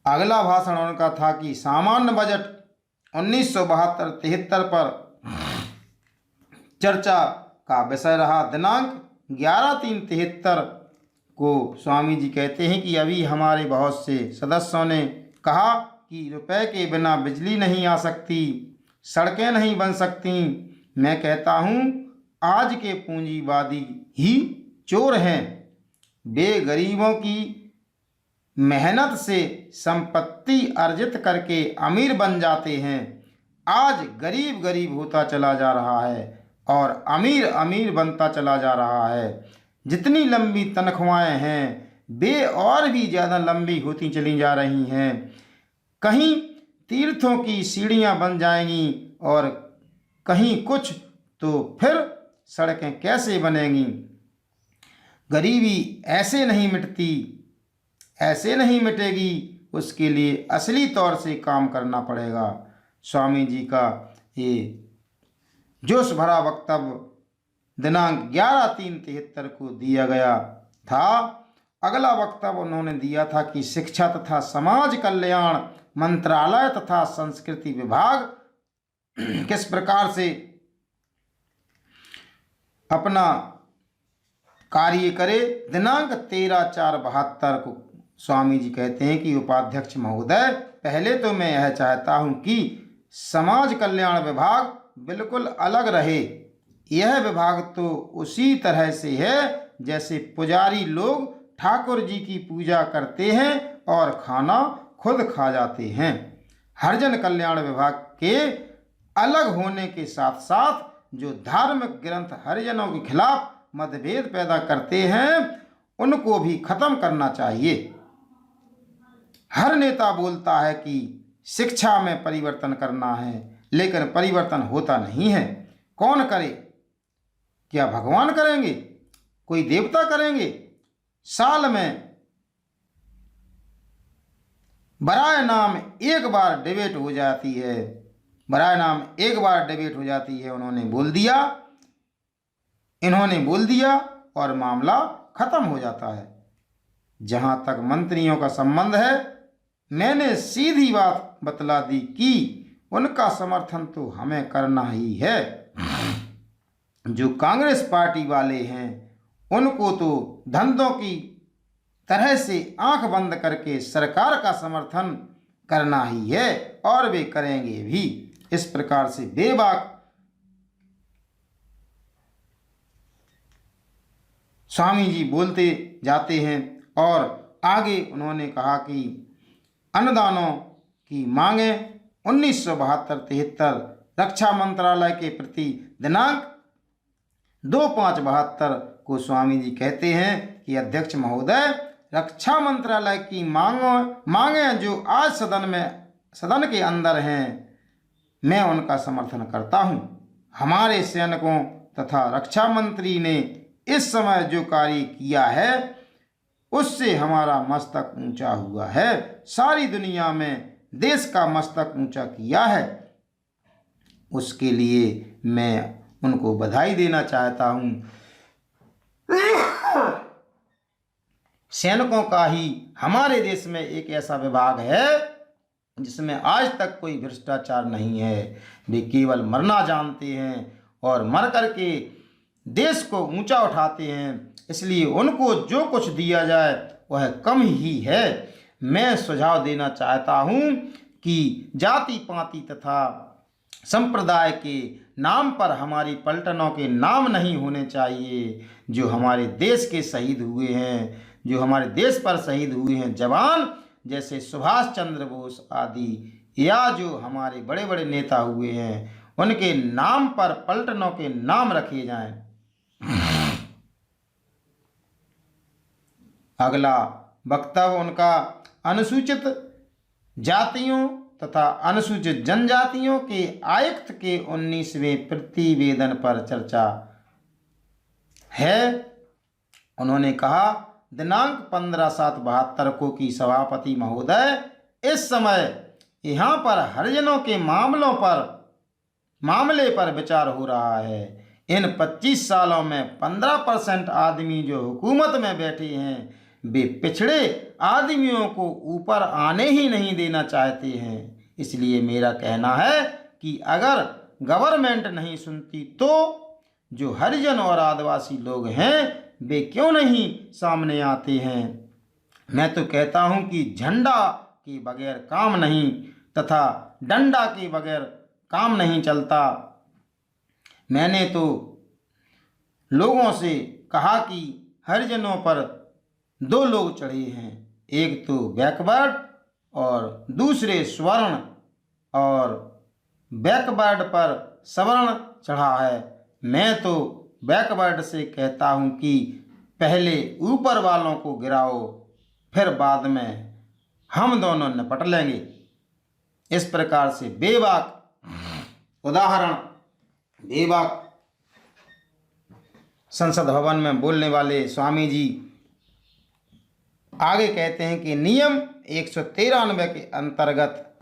अगला भाषण उनका था कि सामान्य बजट 1972-73 पर चर्चा का विषय रहा। दिनांक 11/3/73 को स्वामी जी कहते हैं कि अभी हमारे बहुत से सदस्यों ने कहा कि रुपए के बिना बिजली नहीं आ सकती, सड़कें नहीं बन सकती। मैं कहता हूँ आज के पूंजीवादी ही चोर हैं। वे गरीबों की मेहनत से संपत्ति अर्जित करके अमीर बन जाते हैं। आज गरीब गरीब होता चला जा रहा है और अमीर अमीर बनता चला जा रहा है। जितनी लंबी तनख्वाहें हैं वे और भी ज़्यादा लंबी होती चली जा रही हैं। कहीं तीर्थों की सीढ़ियां बन जाएंगी और कहीं कुछ, तो फिर सड़कें कैसे बनेंगी? गरीबी ऐसे नहीं मिटती, ऐसे नहीं मिटेगी। उसके लिए असली तौर से काम करना पड़ेगा। स्वामी जी का ये जोश भरा वक्तव्य दिनांक 11/3/73 को दिया गया था। अगला वक्तव्य उन्होंने दिया था कि शिक्षा तथा समाज कल्याण मंत्रालय तथा संस्कृति विभाग किस प्रकार से अपना कार्य करे। दिनांक 13/4/72 को स्वामी जी कहते हैं कि उपाध्यक्ष महोदय, पहले तो मैं यह चाहता हूं कि समाज कल्याण विभाग बिल्कुल अलग रहे। यह विभाग तो उसी तरह से है जैसे पुजारी लोग ठाकुर जी की पूजा करते हैं और खाना खुद खा जाते हैं। हरिजन कल्याण विभाग के अलग होने के साथ साथ जो धार्मिक ग्रंथ हरिजनों के खिलाफ मतभेद पैदा करते हैं उनको भी खत्म करना चाहिए। हर नेता बोलता है कि शिक्षा में परिवर्तन करना है, लेकिन परिवर्तन होता नहीं है। कौन करे? क्या भगवान करेंगे? कोई देवता करेंगे? साल में बराए नाम एक बार डिबेट हो जाती है, बराए नाम एक बार डिबेट हो जाती है। उन्होंने बोल दिया, इन्होंने बोल दिया और मामला खत्म हो जाता है। जहां तक मंत्रियों का संबंध है, मैंने सीधी बात बतला दी कि उनका समर्थन तो हमें करना ही है। जो कांग्रेस पार्टी वाले हैं उनको तो धंधों की तरह से आंख बंद करके सरकार का समर्थन करना ही है और वे करेंगे भी। इस प्रकार से बेबाक स्वामी जी बोलते जाते हैं और आगे उन्होंने कहा कि अनुदानों की मांगे 1972-73 रक्षा मंत्रालय के प्रति दिनांक 2/5/72 को स्वामी जी कहते हैं कि अध्यक्ष महोदय, रक्षा मंत्रालय की मांगे जो आज सदन के अंदर हैं, मैं उनका समर्थन करता हूं। हमारे सैनिकों तथा रक्षा मंत्री ने इस समय जो कार्य किया है उससे हमारा मस्तक ऊंचा हुआ है। सारी दुनिया में देश का मस्तक ऊंचा किया है। उसके लिए मैं उनको बधाई देना चाहता हूं। सैनिकों का ही हमारे देश में एक ऐसा विभाग है जिसमें आज तक कोई भ्रष्टाचार नहीं है। वे केवल मरना जानते हैं और मर करके देश को ऊंचा उठाते हैं, इसलिए उनको जो कुछ दिया जाए वह कम ही है। मैं सुझाव देना चाहता हूं कि जाति पाति तथा संप्रदाय के नाम पर हमारी पलटनों के नाम नहीं होने चाहिए। जो हमारे देश के शहीद हुए हैं, जो हमारे देश पर शहीद हुए हैं जवान, जैसे सुभाष चंद्र बोस आदि, या जो हमारे बड़े बड़े नेता हुए हैं, उनके नाम पर पलटनों के नाम रखे जाएं। अगला वक्तव्य उनका अनुसूचित जातियों तथा अनुसूचित जनजातियों के आयुक्त के 19वें प्रतिवेदन पर चर्चा है। उन्होंने कहा, दिनांक 15/7/72 को की सभापति महोदय, इस समय यहाँ पर हरिजनों के मामले पर विचार हो रहा है। इन 25 सालों में 15% आदमी जो हुकूमत में बैठे हैं वे पिछड़े आदमियों को ऊपर आने ही नहीं देना चाहते हैं। इसलिए मेरा कहना है कि अगर गवर्नमेंट नहीं सुनती तो जो हरिजन और आदिवासी लोग हैं वे क्यों नहीं सामने आते हैं। मैं तो कहता हूं कि झंडा के बगैर काम नहीं तथा डंडा के बगैर काम नहीं चलता। मैंने तो लोगों से कहा कि हरिजनों पर 2 लोग चढ़े हैं, एक तो बैकवर्ड और दूसरे स्वर्ण, और बैकवर्ड पर सवर्ण चढ़ा है। मैं तो बैकवर्ड से कहता हूं कि पहले ऊपर वालों को गिराओ, फिर बाद में हम दोनों निपट लेंगे। इस प्रकार से बेबाक उदाहरण, बेबाक संसद भवन में बोलने वाले स्वामी जी आगे कहते हैं कि नियम 193 के अंतर्गत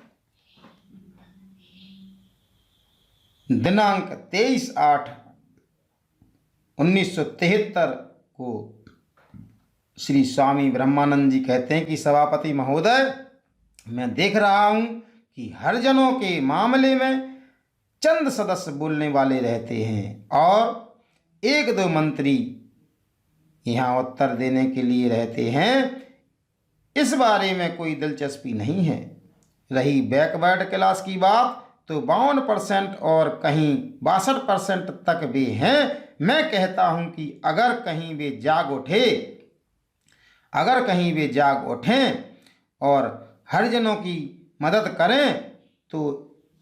दिनांक 23/8/1973 को श्री स्वामी ब्रह्मानंद जी कहते हैं कि सभापति महोदय, मैं देख रहा हूं कि हरिजनों के मामले में चंद सदस्य बोलने वाले रहते हैं और 1-2 मंत्री यहाँ उत्तर देने के लिए रहते हैं। इस बारे में कोई दिलचस्पी नहीं है। रही बैकवर्ड क्लास की बात, तो 52% और कहीं 62% तक वे हैं। मैं कहता हूं कि अगर कहीं वे जाग उठें और हरिजनों की मदद करें तो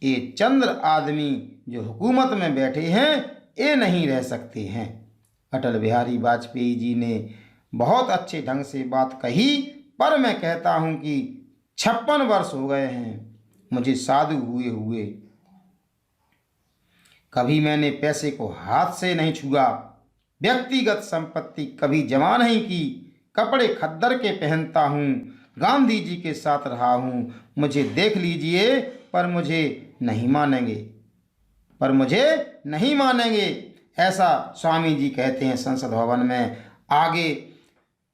ये चंद्र आदमी जो हुकूमत में बैठे हैं ये नहीं रह सकते हैं। अटल बिहारी वाजपेयी जी ने बहुत अच्छे ढंग से बात कही, पर मैं कहता हूं कि 56 वर्ष हो गए हैं मुझे साधु हुए। कभी मैंने पैसे को हाथ से नहीं छुआ, व्यक्तिगत संपत्ति कभी जमा नहीं की, कपड़े खद्दर के पहनता हूँ, गांधी जी के साथ रहा हूँ। मुझे देख लीजिए, पर मुझे नहीं मानेंगे, ऐसा स्वामी जी कहते हैं संसद भवन में। आगे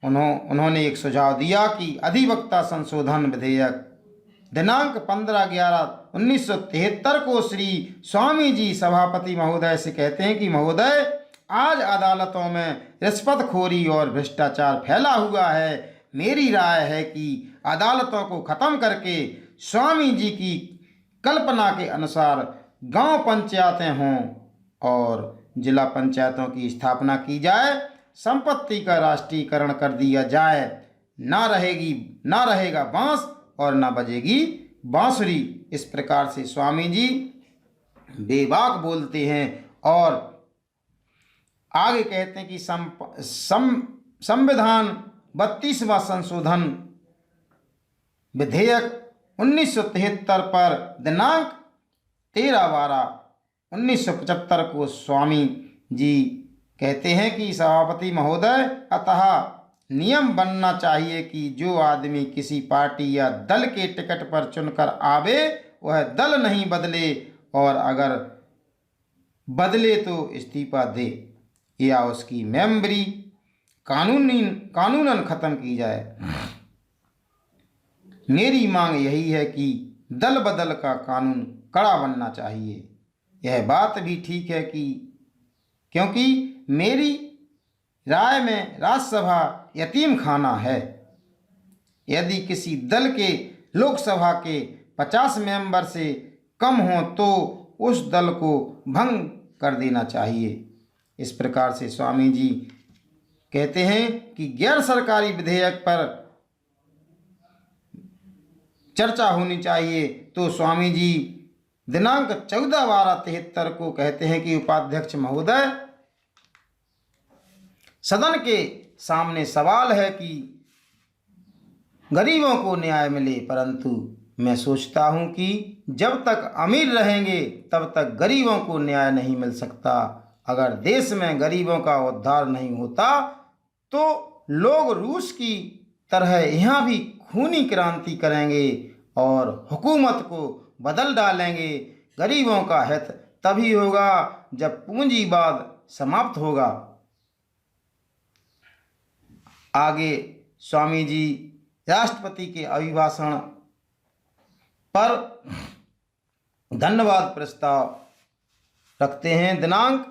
उन्होंने एक सुझाव दिया कि अधिवक्ता संशोधन विधेयक दिनांक 15/11/1973 को श्री स्वामी जी सभापति महोदय से कहते हैं कि महोदय, आज अदालतों में रिश्वतखोरी और भ्रष्टाचार फैला हुआ है। मेरी राय है कि अदालतों को खत्म करके स्वामी जी की कल्पना के अनुसार गांव पंचायतें हों और जिला पंचायतों की स्थापना की जाए, संपत्ति का राष्ट्रीयकरण कर दिया जाए। ना रहेगा बांस और ना बजेगी बांसुरी। इस प्रकार से स्वामी जी बेबाक बोलते हैं और आगे कहते हैं कि संविधान 32वां संशोधन विधेयक 1973 पर दिनांक 13/12/1975 को स्वामी जी कहते हैं कि सभापति महोदय, अतः नियम बनना चाहिए कि जो आदमी किसी पार्टी या दल के टिकट पर चुनकर आवे वह दल नहीं बदले, और अगर बदले तो इस्तीफा दे या उसकी मेंबरी कानूनन खत्म की जाए। मेरी मांग यही है कि दल बदल का कानून कड़ा बनना चाहिए। यह बात भी ठीक है कि क्योंकि मेरी राय में राज्यसभा यतीम खाना है। यदि किसी दल के लोकसभा के 50 मेंबर से कम हो तो उस दल को भंग कर देना चाहिए। इस प्रकार से स्वामी जी कहते हैं कि गैर सरकारी विधेयक पर चर्चा होनी चाहिए। तो स्वामी जी दिनांक 14/12/73 को कहते हैं कि उपाध्यक्ष महोदय, सदन के सामने सवाल है कि गरीबों को न्याय मिले, परंतु मैं सोचता हूं कि जब तक अमीर रहेंगे तब तक गरीबों को न्याय नहीं मिल सकता। अगर देश में गरीबों का उद्धार नहीं होता तो लोग रूस की तरह यहाँ भी खूनी क्रांति करेंगे और हुकूमत को बदल डालेंगे। गरीबों का हित तभी होगा जब पूंजीवाद समाप्त होगा। आगे स्वामी जी राष्ट्रपति के अभिभाषण पर धन्यवाद प्रस्ताव रखते हैं। दिनांक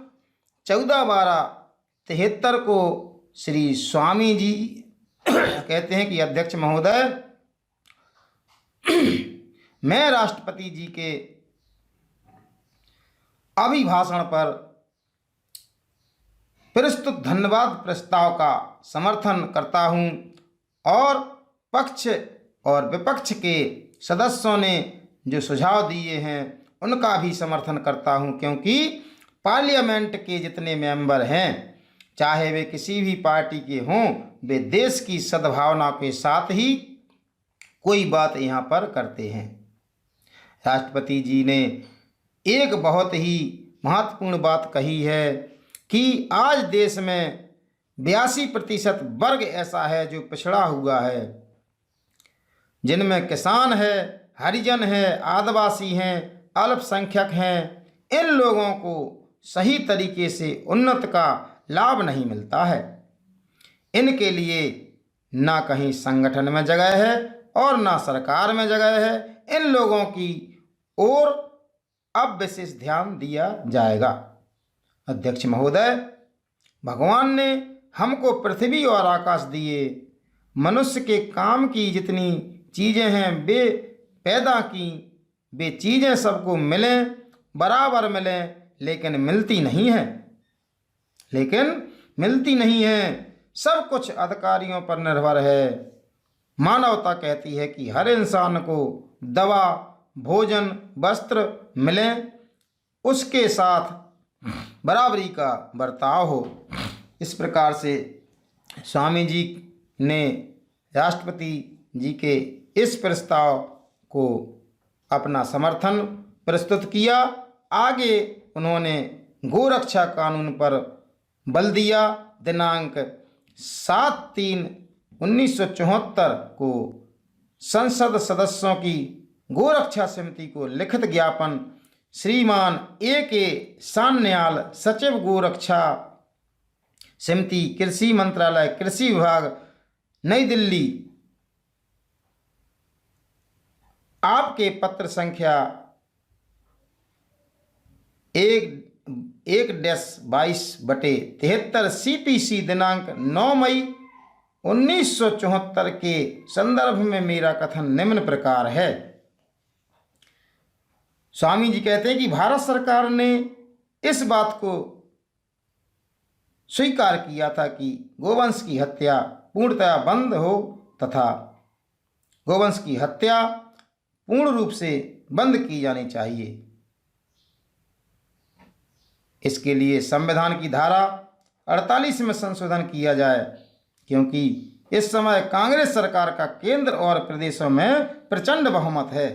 14/12/73 को श्री स्वामी जी कहते हैं कि अध्यक्ष महोदय, मैं राष्ट्रपति जी के अभिभाषण पर प्रस्तुत धन्यवाद प्रस्ताव का समर्थन करता हूं और पक्ष और विपक्ष के सदस्यों ने जो सुझाव दिए हैं उनका भी समर्थन करता हूं, क्योंकि पार्लियामेंट के जितने मेंबर हैं, चाहे वे किसी भी पार्टी के हों, वे देश की सद्भावना के साथ ही कोई बात यहाँ पर करते हैं। राष्ट्रपति जी ने एक बहुत ही महत्वपूर्ण बात कही है कि आज देश में 82% वर्ग ऐसा है जो पिछड़ा हुआ है, जिनमें किसान है, हरिजन है, आदिवासी हैं, अल्पसंख्यक हैं। इन लोगों को सही तरीके से उन्नति का लाभ नहीं मिलता है। इनके लिए ना कहीं संगठन में जगह है और ना सरकार में जगह है। इन लोगों की ओर अब विशेष ध्यान दिया जाएगा। अध्यक्ष महोदय, भगवान ने हमको पृथ्वी और आकाश दिए। मनुष्य के काम की जितनी चीज़ें हैं वे पैदा की, वे चीज़ें सबको मिलें, बराबर मिलें, लेकिन मिलती नहीं हैं। सब कुछ अधिकारियों पर निर्भर है। मानवता कहती है कि हर इंसान को दवा, भोजन, वस्त्र मिले, उसके साथ बराबरी का बर्ताव हो। इस प्रकार से स्वामी जी ने राष्ट्रपति जी के इस प्रस्ताव को अपना समर्थन प्रस्तुत किया। आगे उन्होंने गोरक्षा कानून पर बल दिया। दिनांक 7/3/1974 को संसद सदस्यों की गोरक्षा समिति को लिखित ज्ञापन श्रीमान A.K. सान्याल, सचिव गोरक्षा समिति, कृषि मंत्रालय, कृषि विभाग, नई दिल्ली, आपके पत्र संख्या 1-22/73 CPC दिनांक 9 मई 1974 के संदर्भ में मेरा कथन निम्न प्रकार है। स्वामी जी कहते हैं कि भारत सरकार ने इस बात को स्वीकार किया था कि गोवंश की हत्या पूर्णतया बंद हो तथा गोवंश की हत्या पूर्ण रूप से बंद की जानी चाहिए। इसके लिए संविधान की धारा 48 में संशोधन किया जाए क्योंकि इस समय कांग्रेस सरकार का केंद्र और प्रदेशों में प्रचंड बहुमत है।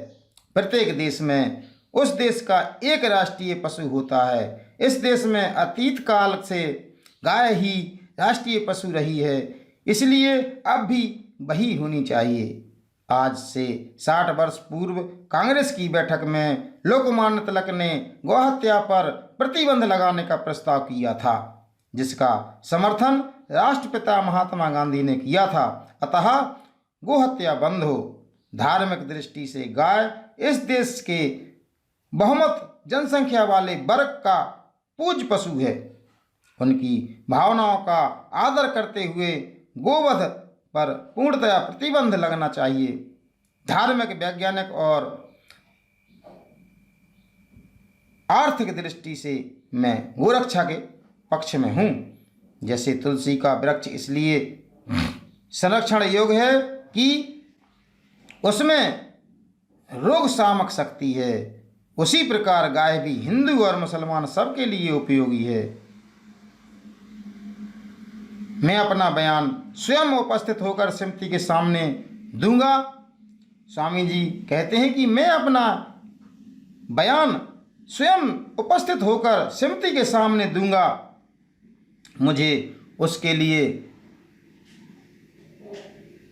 प्रत्येक देश में उस देश का एक राष्ट्रीय पशु होता है। इस देश में अतीत काल से गाय ही राष्ट्रीय पशु रही है, इसलिए अब भी वही होनी चाहिए। आज से 60 वर्ष पूर्व कांग्रेस की बैठक में लोकमान्य तिलक ने गौहत्या पर प्रतिबंध लगाने का प्रस्ताव किया था, जिसका समर्थन राष्ट्रपिता महात्मा गांधी ने किया था। अतः गोहत्या बंद हो। धार्मिक दृष्टि से गाय इस देश के बहुमत जनसंख्या वाले वर्ग का पूज्य पशु है। उनकी भावनाओं का आदर करते हुए गोवध पर पूर्णतया प्रतिबंध लगना चाहिए। धार्मिक, वैज्ञानिक और आर्थिक दृष्टि से मैं गोरक्षा के पक्ष में हूँ। जैसे तुलसी का वृक्ष इसलिए संरक्षण योग्य है कि उसमें रोग शामक शक्ति है, उसी प्रकार गाय भी हिंदू और मुसलमान सबके लिए उपयोगी है। मैं अपना बयान स्वयं उपस्थित होकर समिति के सामने दूंगा। स्वामी जी कहते हैं कि मैं अपना बयान स्वयं उपस्थित होकर समिति के सामने दूंगा। मुझे उसके लिए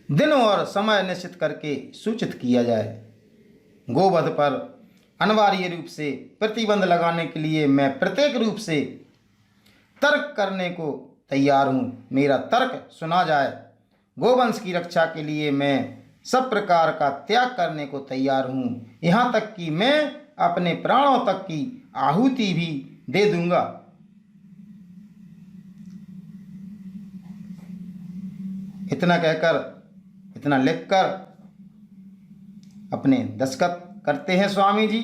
दिन और समय निश्चित करके सूचित किया जाए। गोवध पर अनिवार्य रूप से प्रतिबंध लगाने के लिए मैं प्रत्येक रूप से तर्क करने को तैयार हूँ। मेरा तर्क सुना जाए। गोवंश की रक्षा के लिए मैं सब प्रकार का त्याग करने को तैयार हूँ, यहाँ तक कि मैं अपने प्राणों तक की आहुति भी दे दूंगा। इतना कहकर, इतना लिखकर अपने दस्तखत करते हैं स्वामी जी।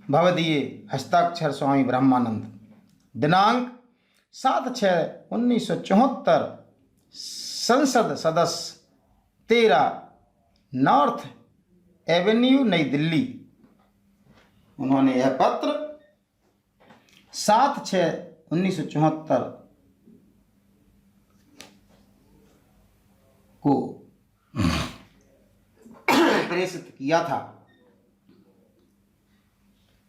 भवदीय हस्ताक्षर स्वामी ब्रह्मानंद। दिनांक 7/6/1974। संसद सदस्य 13 नॉर्थ एवेन्यू, नई दिल्ली। उन्होंने यह पत्र 7/6/1974 को प्रेषित किया था।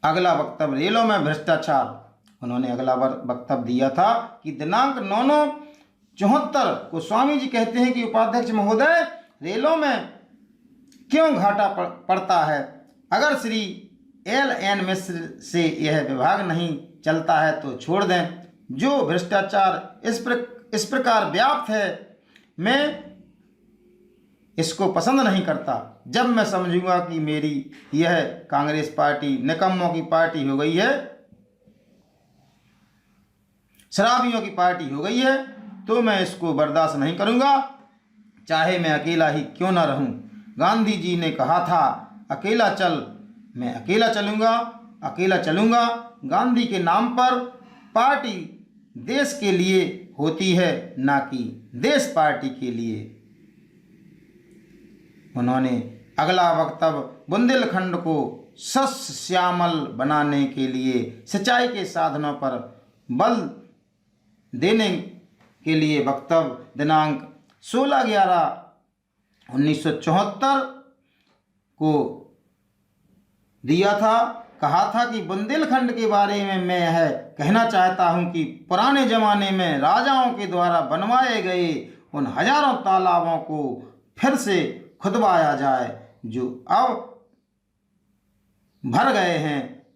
अगला वक्तव्य रेलों में भ्रष्टाचार। उन्होंने अगला वक्तव्य दिया था कि दिनांक 9/9/74 को स्वामी जी कहते हैं कि उपाध्यक्ष महोदय, रेलों में क्यों घाटा पड़ता है? अगर श्री L.N. मिश्र से यह विभाग नहीं चलता है तो छोड़ दें। जो भ्रष्टाचार इस प्रकार व्याप्त है, मैं इसको पसंद नहीं करता। जब मैं समझूंगा कि मेरी यह कांग्रेस पार्टी निकम्मों की पार्टी हो गई है, शराबियों की पार्टी हो गई है, तो मैं इसको बर्दाश्त नहीं करूंगा, चाहे मैं अकेला ही क्यों न रहूं। गांधी जी ने कहा था, अकेला चल। मैं अकेला चलूंगा, अकेला चलूंगा। गांधी के नाम पर पार्टी देश के लिए होती है, ना कि देश पार्टी के लिए। उन्होंने अगला वक्तव्य बुंदेलखंड को सस्य श्यामल बनाने के लिए सिंचाई के साधनों पर बल देने के लिए वक्तव्य दिनांक 16/11/1974 को दिया था। कहा था कि बुंदेलखंड के बारे में मैं यह कहना चाहता हूं कि पुराने जमाने में राजाओं के द्वारा बनवाए गए उन हजारों तालाबों को फिर से खुदवाया जाए जो अब भर गए हैं।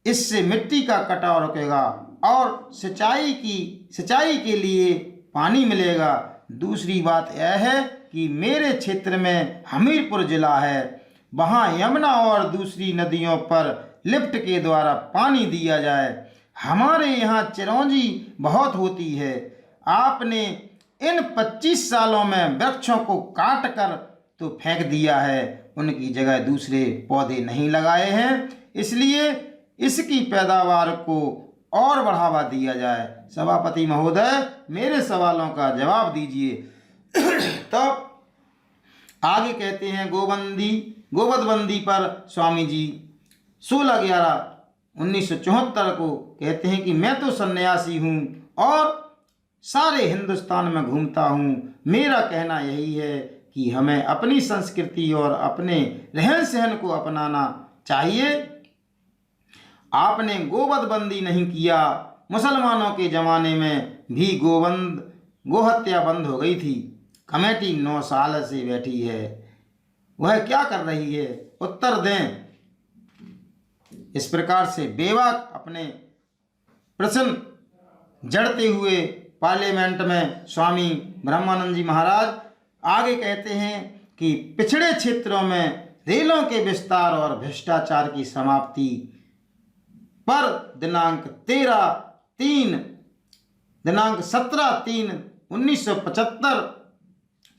इससे मिट्टी का कटाव रुकेगा और सिंचाई के लिए पानी मिलेगा। दूसरी बात यह है कि मेरे क्षेत्र में हमीरपुर जिला है, वहाँ यमुना और दूसरी नदियों पर लिफ्ट के द्वारा पानी दिया जाए। हमारे यहाँ चिरौंजी बहुत होती है। आपने इन 25 सालों में वृक्षों को काट कर तो फेंक दिया है, उनकी जगह दूसरे पौधे नहीं लगाए हैं, इसलिए इसकी पैदावार को और बढ़ावा दिया जाए। सभापति महोदय, मेरे सवालों का जवाब दीजिए। तो आगे कहते हैं गोवधबंदी पर स्वामी जी 16/11/1974 को कहते हैं कि मैं तो सन्यासी हूँ और सारे हिंदुस्तान में घूमता हूँ। मेरा कहना यही है कि हमें अपनी संस्कृति और अपने रहन सहन को अपनाना चाहिए। आपने गोवध बंदी नहीं किया। मुसलमानों के ज़माने में भी गोहत्या बंद हो गई थी। कमेटी 9 साल से बैठी है, वह क्या कर रही है? उत्तर दें। इस प्रकार से बेबाक अपने प्रश्न जड़ते हुए पार्लियामेंट में स्वामी ब्रह्मानंद जी महाराज आगे कहते हैं कि पिछड़े क्षेत्रों में रेलों के विस्तार और भ्रष्टाचार की समाप्ति पर दिनांक 17/3/1975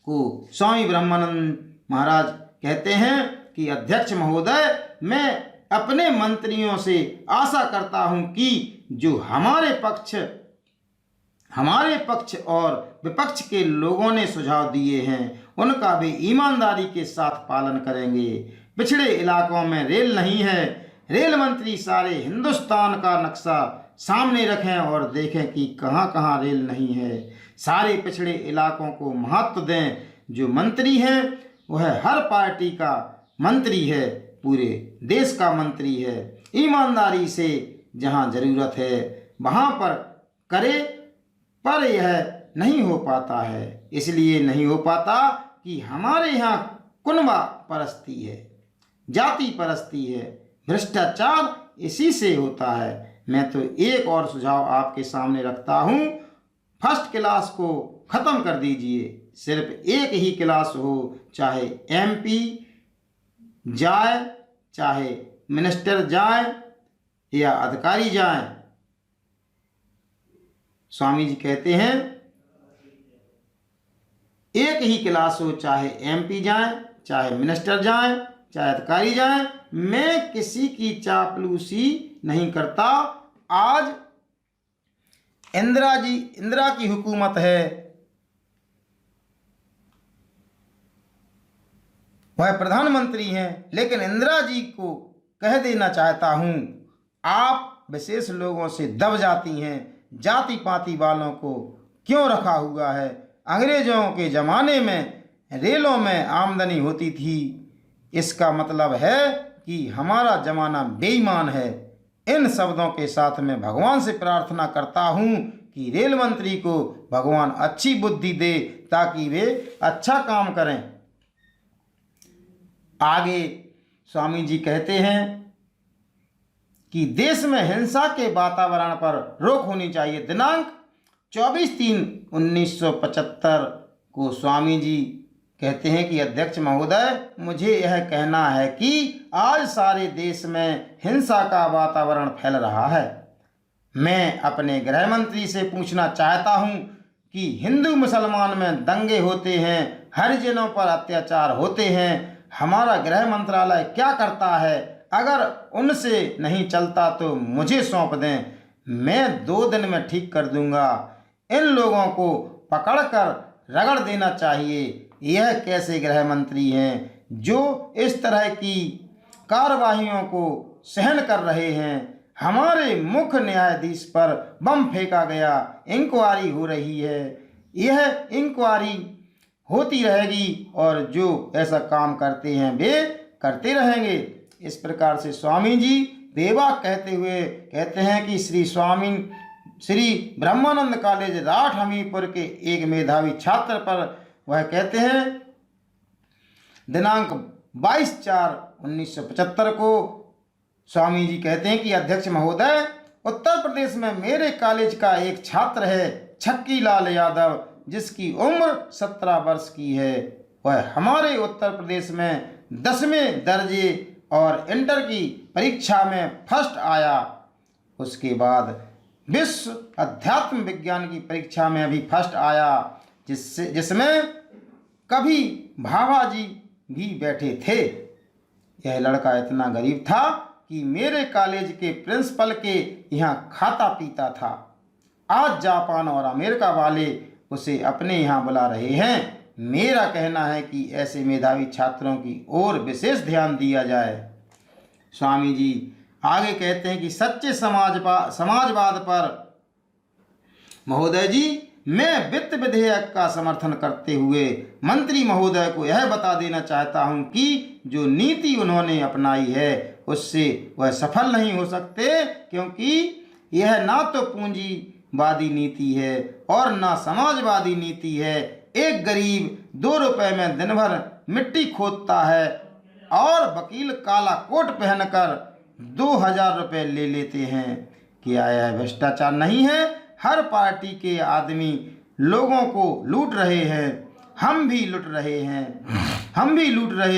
को स्वामी ब्रह्मानंद महाराज कहते हैं कि अध्यक्ष महोदय, मैं अपने मंत्रियों से आशा करता हूं कि जो हमारे पक्ष और विपक्ष के लोगों ने सुझाव दिए हैं उनका भी ईमानदारी के साथ पालन करेंगे। पिछड़े इलाकों में रेल नहीं है। रेल मंत्री सारे हिंदुस्तान का नक्शा सामने रखें और देखें कि कहां कहां रेल नहीं है। सारे पिछड़े इलाकों को महत्व दें। जो मंत्री है वह हर पार्टी का मंत्री है, पूरे देश का मंत्री है। ईमानदारी से जहां जरूरत है वहां पर करे, पर यह नहीं हो पाता है। इसलिए नहीं हो पाता कि हमारे यहाँ कुनबा परस्ती है, जाति परस्ती है, भ्रष्टाचार इसी से होता है। मैं तो एक और सुझाव आपके सामने रखता हूँ, फर्स्ट क्लास को ख़त्म कर दीजिए। सिर्फ एक ही क्लास हो, चाहे MP जाए, चाहे मिनिस्टर जाए या अधिकारी जाए। स्वामी जी कहते हैं एक ही क्लास हो, चाहे MP जाए, चाहे मिनिस्टर जाए, चाहे अधिकारी जाए। मैं किसी की चापलूसी नहीं करता। आज इंदिरा की हुकूमत है, वह प्रधानमंत्री हैं, लेकिन इंदिरा जी को कह देना चाहता हूं, आप विशेष लोगों से दब जाती हैं। जाति पाति वालों को क्यों रखा हुआ है? अंग्रेजों के ज़माने में रेलों में आमदनी होती थी। इसका मतलब है कि हमारा ज़माना बेईमान है। इन शब्दों के साथ मैं भगवान से प्रार्थना करता हूँ कि रेल मंत्री को भगवान अच्छी बुद्धि दे ताकि वे अच्छा काम करें। आगे स्वामी जी कहते हैं कि देश में हिंसा के वातावरण पर रोक होनी चाहिए। दिनांक 24/3/1975 को स्वामी जी कहते हैं कि अध्यक्ष महोदय, मुझे यह कहना है कि आज सारे देश में हिंसा का वातावरण फैल रहा है। मैं अपने गृह मंत्री से पूछना चाहता हूं कि हिंदू मुसलमान में दंगे होते हैं, हरिजनों पर अत्याचार होते हैं, हमारा गृह मंत्रालय क्या करता है? अगर उनसे नहीं चलता तो मुझे सौंप दें, मैं 2 दिन में ठीक कर दूंगा। इन लोगों को पकड़कर रगड़ देना चाहिए। यह कैसे गृह मंत्री हैं जो इस तरह की कार्रवाइयों को सहन कर रहे हैं? हमारे मुख्य न्यायाधीश पर बम फेंका गया, इंक्वायरी हो रही है। यह इंक्वायरी होती रहेगी और जो ऐसा काम करते हैं वे करते रहेंगे। इस प्रकार से स्वामी जी बेबाक कहते हुए कहते हैं कि श्री ब्रह्मानंद कॉलेज राठ हमीरपुर के एक मेधावी छात्र पर वह कहते हैं दिनांक 22/4/1975 को स्वामी जी कहते हैं कि अध्यक्ष महोदय, उत्तर प्रदेश में मेरे कॉलेज का एक छात्र है छक्की लाल यादव, जिसकी उम्र 17 वर्ष की है। वह हमारे उत्तर प्रदेश में 10वें दर्जे और इंटर की परीक्षा में फर्स्ट आया। उसके बाद विश्व अध्यात्म विज्ञान की परीक्षा में भी फर्स्ट आया, जिसमें कभी भाभा जी भी बैठे थे। यह लड़का इतना गरीब था कि मेरे कॉलेज के प्रिंसिपल के यहाँ खाता पीता था। आज जापान और अमेरिका वाले उसे अपने यहाँ बुला रहे हैं। मेरा कहना है कि ऐसे मेधावी छात्रों की ओर विशेष ध्यान दिया जाए। स्वामी जी आगे कहते हैं कि सच्चे समाजवाद पर महोदय जी मैं वित्त विधेयक का समर्थन करते हुए मंत्री महोदय को यह बता देना चाहता हूं कि जो नीति उन्होंने अपनाई है उससे वह सफल नहीं हो सकते, क्योंकि यह ना तो पूंजीवादी नीति है और ना समाजवादी नीति है। एक गरीब 2 रुपए में दिन भर मिट्टी खोदता है और वकील काला कोट पहनकर 2000 रुपये ले लेते हैं। क्या यह भ्रष्टाचार नहीं है? हर पार्टी के आदमी लोगों को लूट रहे हैं, हम भी लूट रहे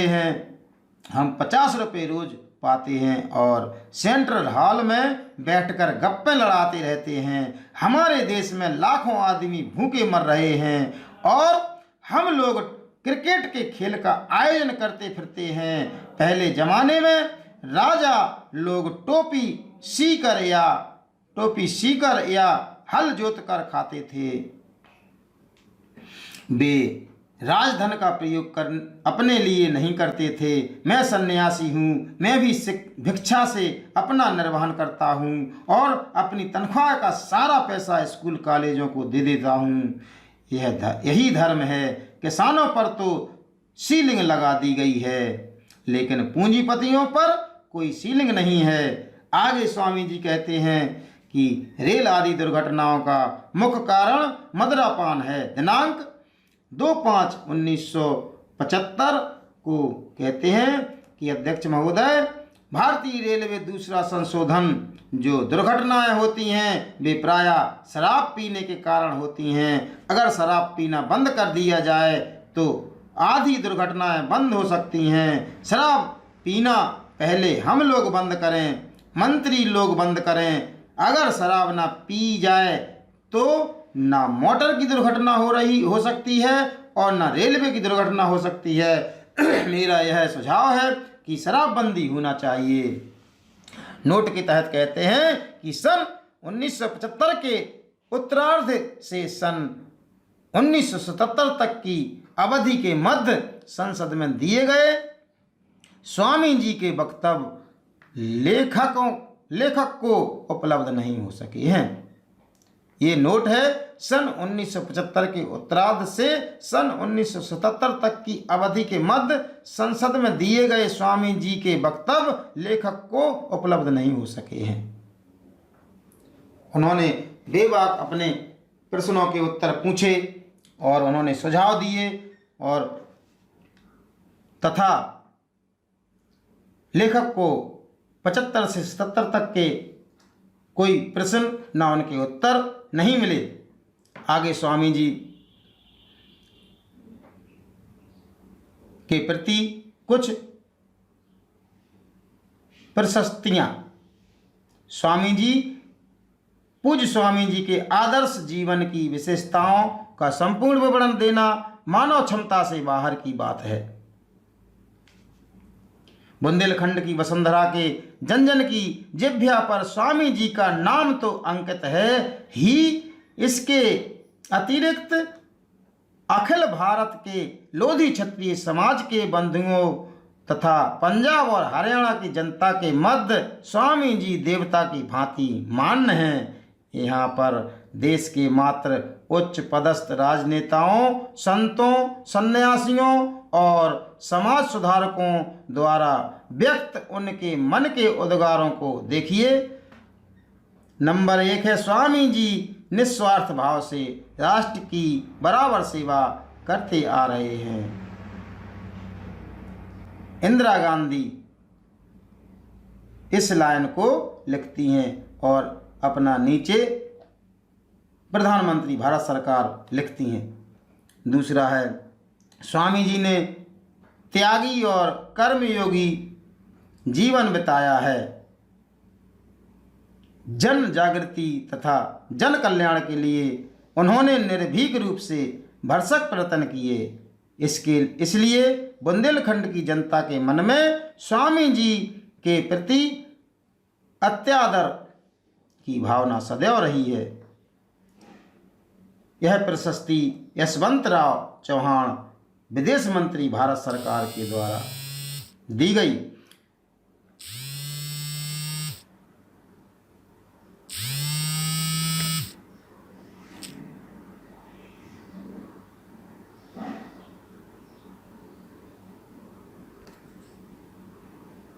हैं। हम 50 रुपये रोज पाते हैं और सेंट्रल हॉल में बैठकर गप्पे लड़ाते रहते हैं। हमारे देश में लाखों आदमी भूखे मर रहे हैं और हम लोग क्रिकेट के खेल का आयोजन करते फिरते हैं। पहले जमाने में राजा लोग टोपी सीकर या हल जोत कर खाते थे। वे राजधन का प्रयोग अपने लिए नहीं करते थे। मैं सन्यासी हूँ, मैं भी भिक्षा से अपना निर्वहन करता हूँ और अपनी तनख्वाह का सारा पैसा स्कूल कॉलेजों को दे देता हूँ। यही धर्म है। किसानों पर तो सीलिंग लगा दी गई है, लेकिन पूंजीपतियों पर कोई सीलिंग नहीं है। आगे स्वामी जी कहते हैं कि रेल आदि दुर्घटनाओं का मुख्य कारण मदिरापान है। दिनांक 2/5/1975 को कहते हैं कि अध्यक्ष महोदय, भारतीय रेलवे दूसरा संशोधन, जो दुर्घटनाएं होती हैं वे प्रायः शराब पीने के कारण होती हैं। अगर शराब पीना बंद कर दिया जाए तो आधी दुर्घटनाएं बंद हो सकती हैं। शराब पीना पहले हम लोग बंद करें, मंत्री लोग बंद करें। अगर शराब ना पी जाए तो ना मोटर की दुर्घटना हो सकती है और ना रेलवे की दुर्घटना हो सकती है। मेरा यह सुझाव है कि शराबबंदी होना चाहिए। नोट के तहत कहते हैं कि सन 1975 के उत्तरार्ध से सन 1977 तक की अवधि के मध्य संसद में दिए गए स्वामी जी के वक्तव्य लेखक को उपलब्ध नहीं हो सके हैं। ये नोट है सन 1975 के उत्तरार्ध से सन 1977 तक की अवधि के मध्य संसद में दिए गए स्वामी जी के वक्तव्य लेखक को उपलब्ध नहीं हो सके हैं। उन्होंने बेबाक अपने प्रश्नों के उत्तर पूछे और उन्होंने सुझाव दिए और तथा लेखक को 75 से 77 तक के कोई प्रश्न ना उनके उत्तर नहीं मिले। आगे स्वामी जी के प्रति कुछ प्रशस्तियां। पूज्य स्वामी जी के आदर्श जीवन की विशेषताओं का संपूर्ण विवरण देना मानव क्षमता से बाहर की बात है। बुंदेलखंड की वसुंधरा के जन जन की जिह्वा पर स्वामी जी का नाम तो अंकित है ही, इसके अतिरिक्त अखिल भारत के लोधी क्षत्रिय समाज के बंधुओं तथा पंजाब और हरियाणा की जनता के मध्य स्वामी जी देवता की भांति मान्य हैं। यहाँ पर देश के मात्र उच्च पदस्थ राजनेताओं, संतों, सन्यासियों और समाज सुधारकों द्वारा व्यक्त उनके मन के उद्गारों को देखिए। नंबर 1 है, स्वामी जी निस्वार्थ भाव से राष्ट्र की बराबर सेवा करते आ रहे हैं। इंदिरा गांधी इस लाइन को लिखती हैं और अपना नीचे प्रधानमंत्री भारत सरकार लिखती हैं। दूसरा है, स्वामी जी ने त्यागी और कर्मयोगी जीवन बिताया है। जन जागृति तथा जन कल्याण के लिए उन्होंने निर्भीक रूप से भरसक प्रयत्न किए। इसलिए बुंदेलखंड की जनता के मन में स्वामी जी के प्रति अत्यादर की भावना सदैव रही है। यह प्रशस्ति यशवंतराव चौहान विदेश मंत्री भारत सरकार के द्वारा दी गई।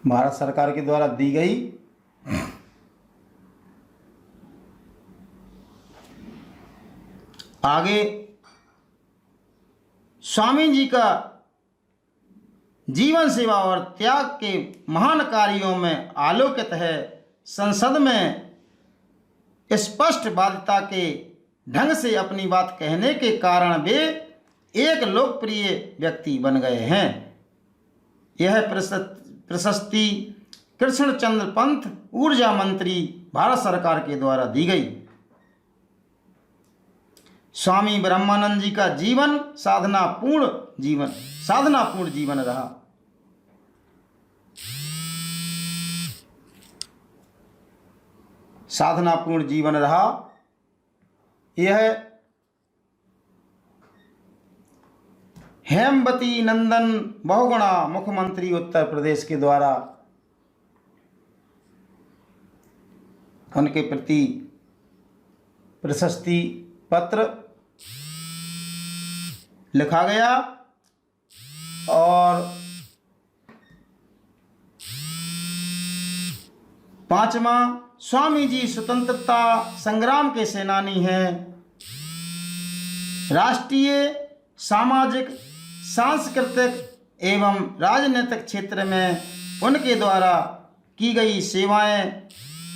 भारत सरकार के द्वारा दी गई। आगे स्वामी जी का जीवन सेवा और त्याग के महान कार्यों में आलोकित है। संसद में स्पष्ट बाध्यता के ढंग से अपनी बात कहने के कारण वे एक लोकप्रिय व्यक्ति बन गए हैं। यह प्रशस्ति कृष्णचंद्र पंत ऊर्जा मंत्री भारत सरकार के द्वारा दी गई। स्वामी ब्रह्मानंद जी का जीवन साधनापूर्ण जीवन रहा। साधनापूर्ण जीवन रहा। यह हेमवती नंदन बहुगुणा मुख्यमंत्री उत्तर प्रदेश के द्वारा उनके प्रति प्रशस्ति पत्र लिखा गया। और पांचवा, स्वामी जी स्वतंत्रता संग्राम के सेनानी हैं। राष्ट्रीय, सामाजिक, सांस्कृतिक एवं राजनीतिक क्षेत्र में उनके द्वारा की गई सेवाएं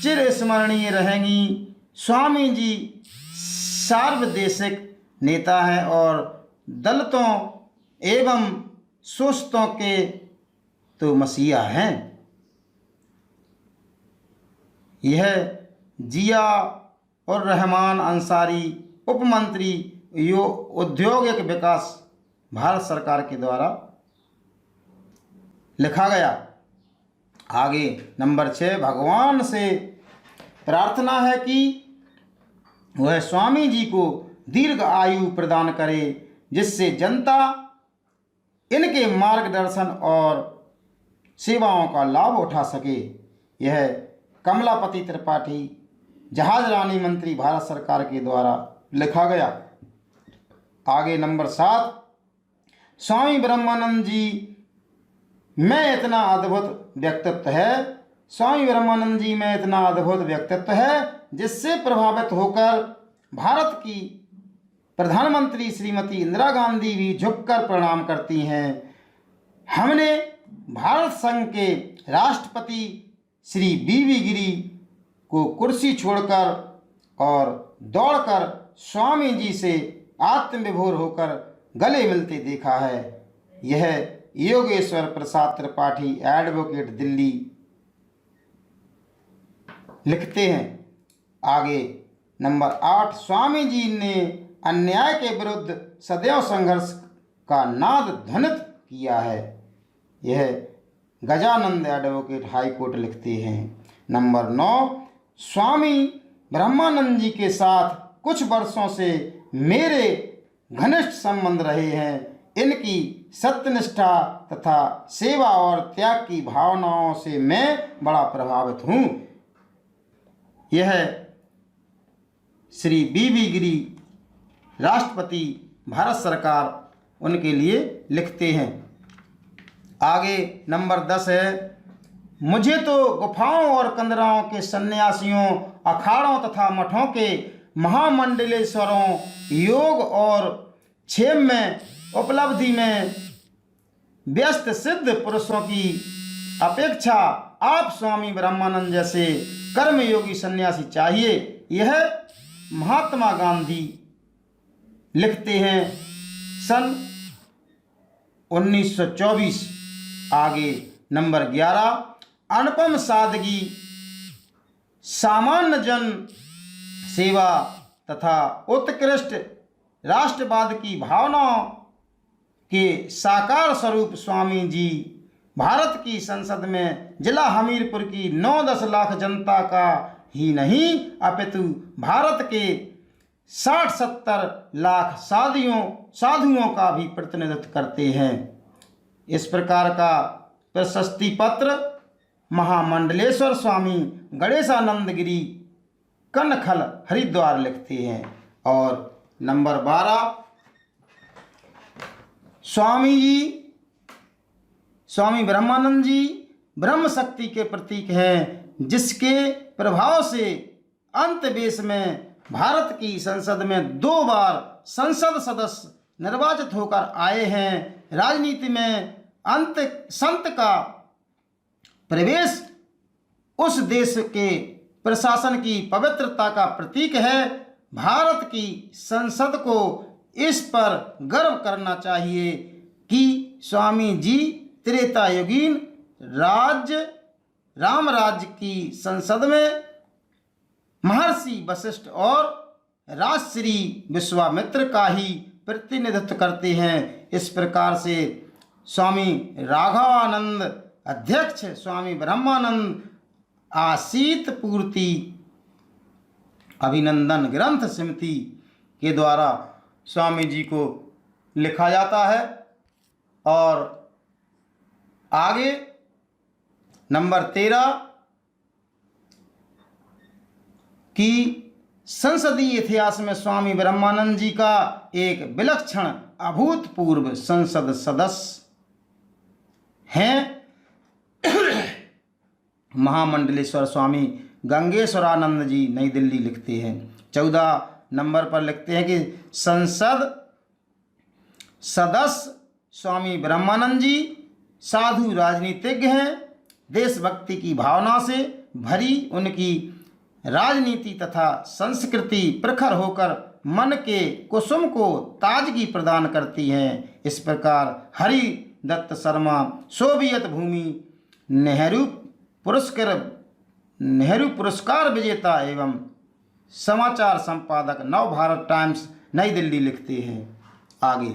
चिरस्मरणीय रहेंगी। स्वामी जी सार्वदेशिक नेता हैं और दलितों एवं शोषितों के तो मसीहा हैं। यह जिया और रहमान अंसारी उपमंत्री औद्योगिक विकास भारत सरकार के द्वारा लिखा गया। आगे नंबर 6, भगवान से प्रार्थना है कि वह स्वामी जी को दीर्घ आयु प्रदान करे, जिससे जनता इनके मार्गदर्शन और सेवाओं का लाभ उठा सके। यह कमलापति त्रिपाठी जहाज रानी मंत्री भारत सरकार के द्वारा लिखा गया। आगे नंबर 7, स्वामी ब्रह्मानंद जी में इतना अद्भुत व्यक्तित्व है। स्वामी ब्रह्मानंद जी में इतना अद्भुत व्यक्तित्व है जिससे प्रभावित होकर भारत की प्रधानमंत्री श्रीमती इंदिरा गांधी भी झुककर प्रणाम करती हैं। हमने भारत संघ के राष्ट्रपति श्री बीवी गिरी को कुर्सी छोड़कर और दौड़कर स्वामी जी से आत्मविभोर होकर गले मिलते देखा है। यह योगेश्वर प्रसाद त्रिपाठी एडवोकेट दिल्ली लिखते हैं। आगे नंबर 8, स्वामी जी ने अन्याय के विरुद्ध सदैव संघर्ष का नाद ध्वनित किया है। यह गजानंद एडवोकेट हाई कोर्ट लिखते हैं। नंबर 9, स्वामी ब्रह्मानंद जी के साथ कुछ वर्षों से मेरे घनिष्ठ संबंध रहे हैं। इनकी सत्यनिष्ठा तथा सेवा और त्याग की भावनाओं से मैं बड़ा प्रभावित हूँ। यह श्री बीवी गिरी राष्ट्रपति भारत सरकार उनके लिए लिखते हैं। आगे नंबर 10 है, मुझे तो गुफाओं और कंदराओं के सन्यासियों, अखाड़ों तथा मठों के महामंडलेश्वरों, योग और क्षेम में उपलब्धि में व्यस्त सिद्ध पुरुषों की अपेक्षा आप स्वामी ब्रह्मानंद जैसे कर्मयोगी सन्यासी चाहिए। यह महात्मा गांधी लिखते हैं सन 1924। आगे नंबर 11, अनुपम सादगी, सामान्य जन सेवा तथा उत्कृष्ट राष्ट्रवाद की भावनाओं के साकार स्वरूप स्वामी जी भारत की संसद में जिला हमीरपुर की 9-10 लाख जनता का ही नहीं अपितु भारत के 60-70 लाख साधुओं का भी प्रतिनिधित्व करते हैं। इस प्रकार का प्रशस्ति पत्र महामंडलेश्वर स्वामी गणेशानंद गिरी कनखल हरिद्वार लिखते हैं। और नंबर 12, स्वामी ब्रह्मानंद जी ब्रह्म शक्ति के प्रतीक हैं, जिसके प्रभाव से अंतवेश में भारत की संसद में 2 बार संसद सदस्य निर्वाचित होकर आए हैं। राजनीति में अंत संत का प्रवेश उस देश के प्रशासन की पवित्रता का प्रतीक है। भारत की संसद को इस पर गर्व करना चाहिए कि स्वामी जी त्रेतायुगीन राम राज्य की संसद में महर्षि वशिष्ठ और राजश्री विश्वामित्र का ही प्रतिनिधित्व करते हैं। इस प्रकार से स्वामी राघवानंद अध्यक्ष स्वामी ब्रह्मानंद आशीत पूर्ति अभिनंदन ग्रंथ समिति के द्वारा स्वामी जी को लिखा जाता है। और आगे नंबर 13 की संसदीय इतिहास में स्वामी ब्रह्मानंद जी का एक विलक्षण अभूतपूर्व संसद सदस्य हैं। महामंडलेश्वर स्वामी गंगेश्वरानंद जी नई दिल्ली लिखते हैं। 14 नंबर पर लिखते हैं कि संसद सदस्य स्वामी ब्रह्मानंद जी साधु राजनीतिज्ञ हैं। देशभक्ति की भावना से भरी उनकी राजनीति तथा संस्कृति प्रखर होकर मन के कुसुम को ताजगी प्रदान करती हैं। इस प्रकार हरि दत्त शर्मा सोवियत भूमि नेहरू पुरस्कार विजेता एवं समाचार संपादक नव भारत टाइम्स नई दिल्ली लिखते हैं। आगे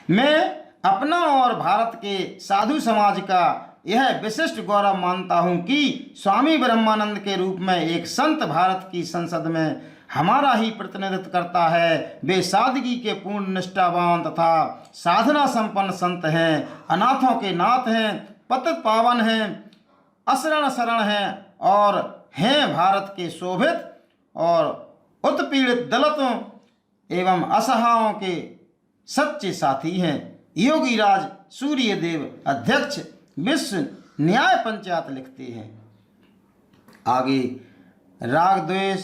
मैं अपना और भारत के साधु समाज का यह विशिष्ट गौरव मानता हूं कि स्वामी ब्रह्मानंद के रूप में एक संत भारत की संसद में हमारा ही प्रतिनिधित्व करता है। वे सादगी के पूर्ण निष्ठावान तथा साधना संपन्न संत हैं, अनाथों के नाथ हैं, पतित पावन हैं, अशरण शरण हैं और हैं भारत के शोभित और उत्पीड़ित दलितों एवं असहायों के सच्चे साथी हैं। योगी राज सूर्यदेव अध्यक्ष विश्व न्याय पंचायत लिखते हैं। आगे राग द्वेष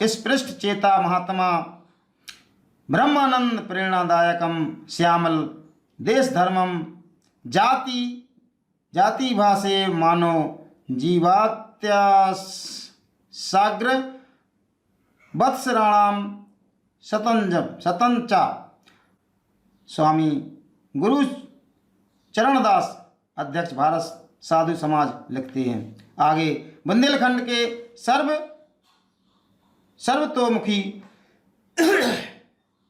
स्पृष्ट चेता महात्मा ब्रह्मानंद प्रेरणादायकम श्यामल देश धर्मम जाति भाषे मानो जीवात्यासाग्र वत्सराणाम शतंचा स्वामी गुरु चरणदास अध्यक्ष भारत साधु समाज लिखते हैं। आगे बुंदेलखंड के सर्वतोमुखी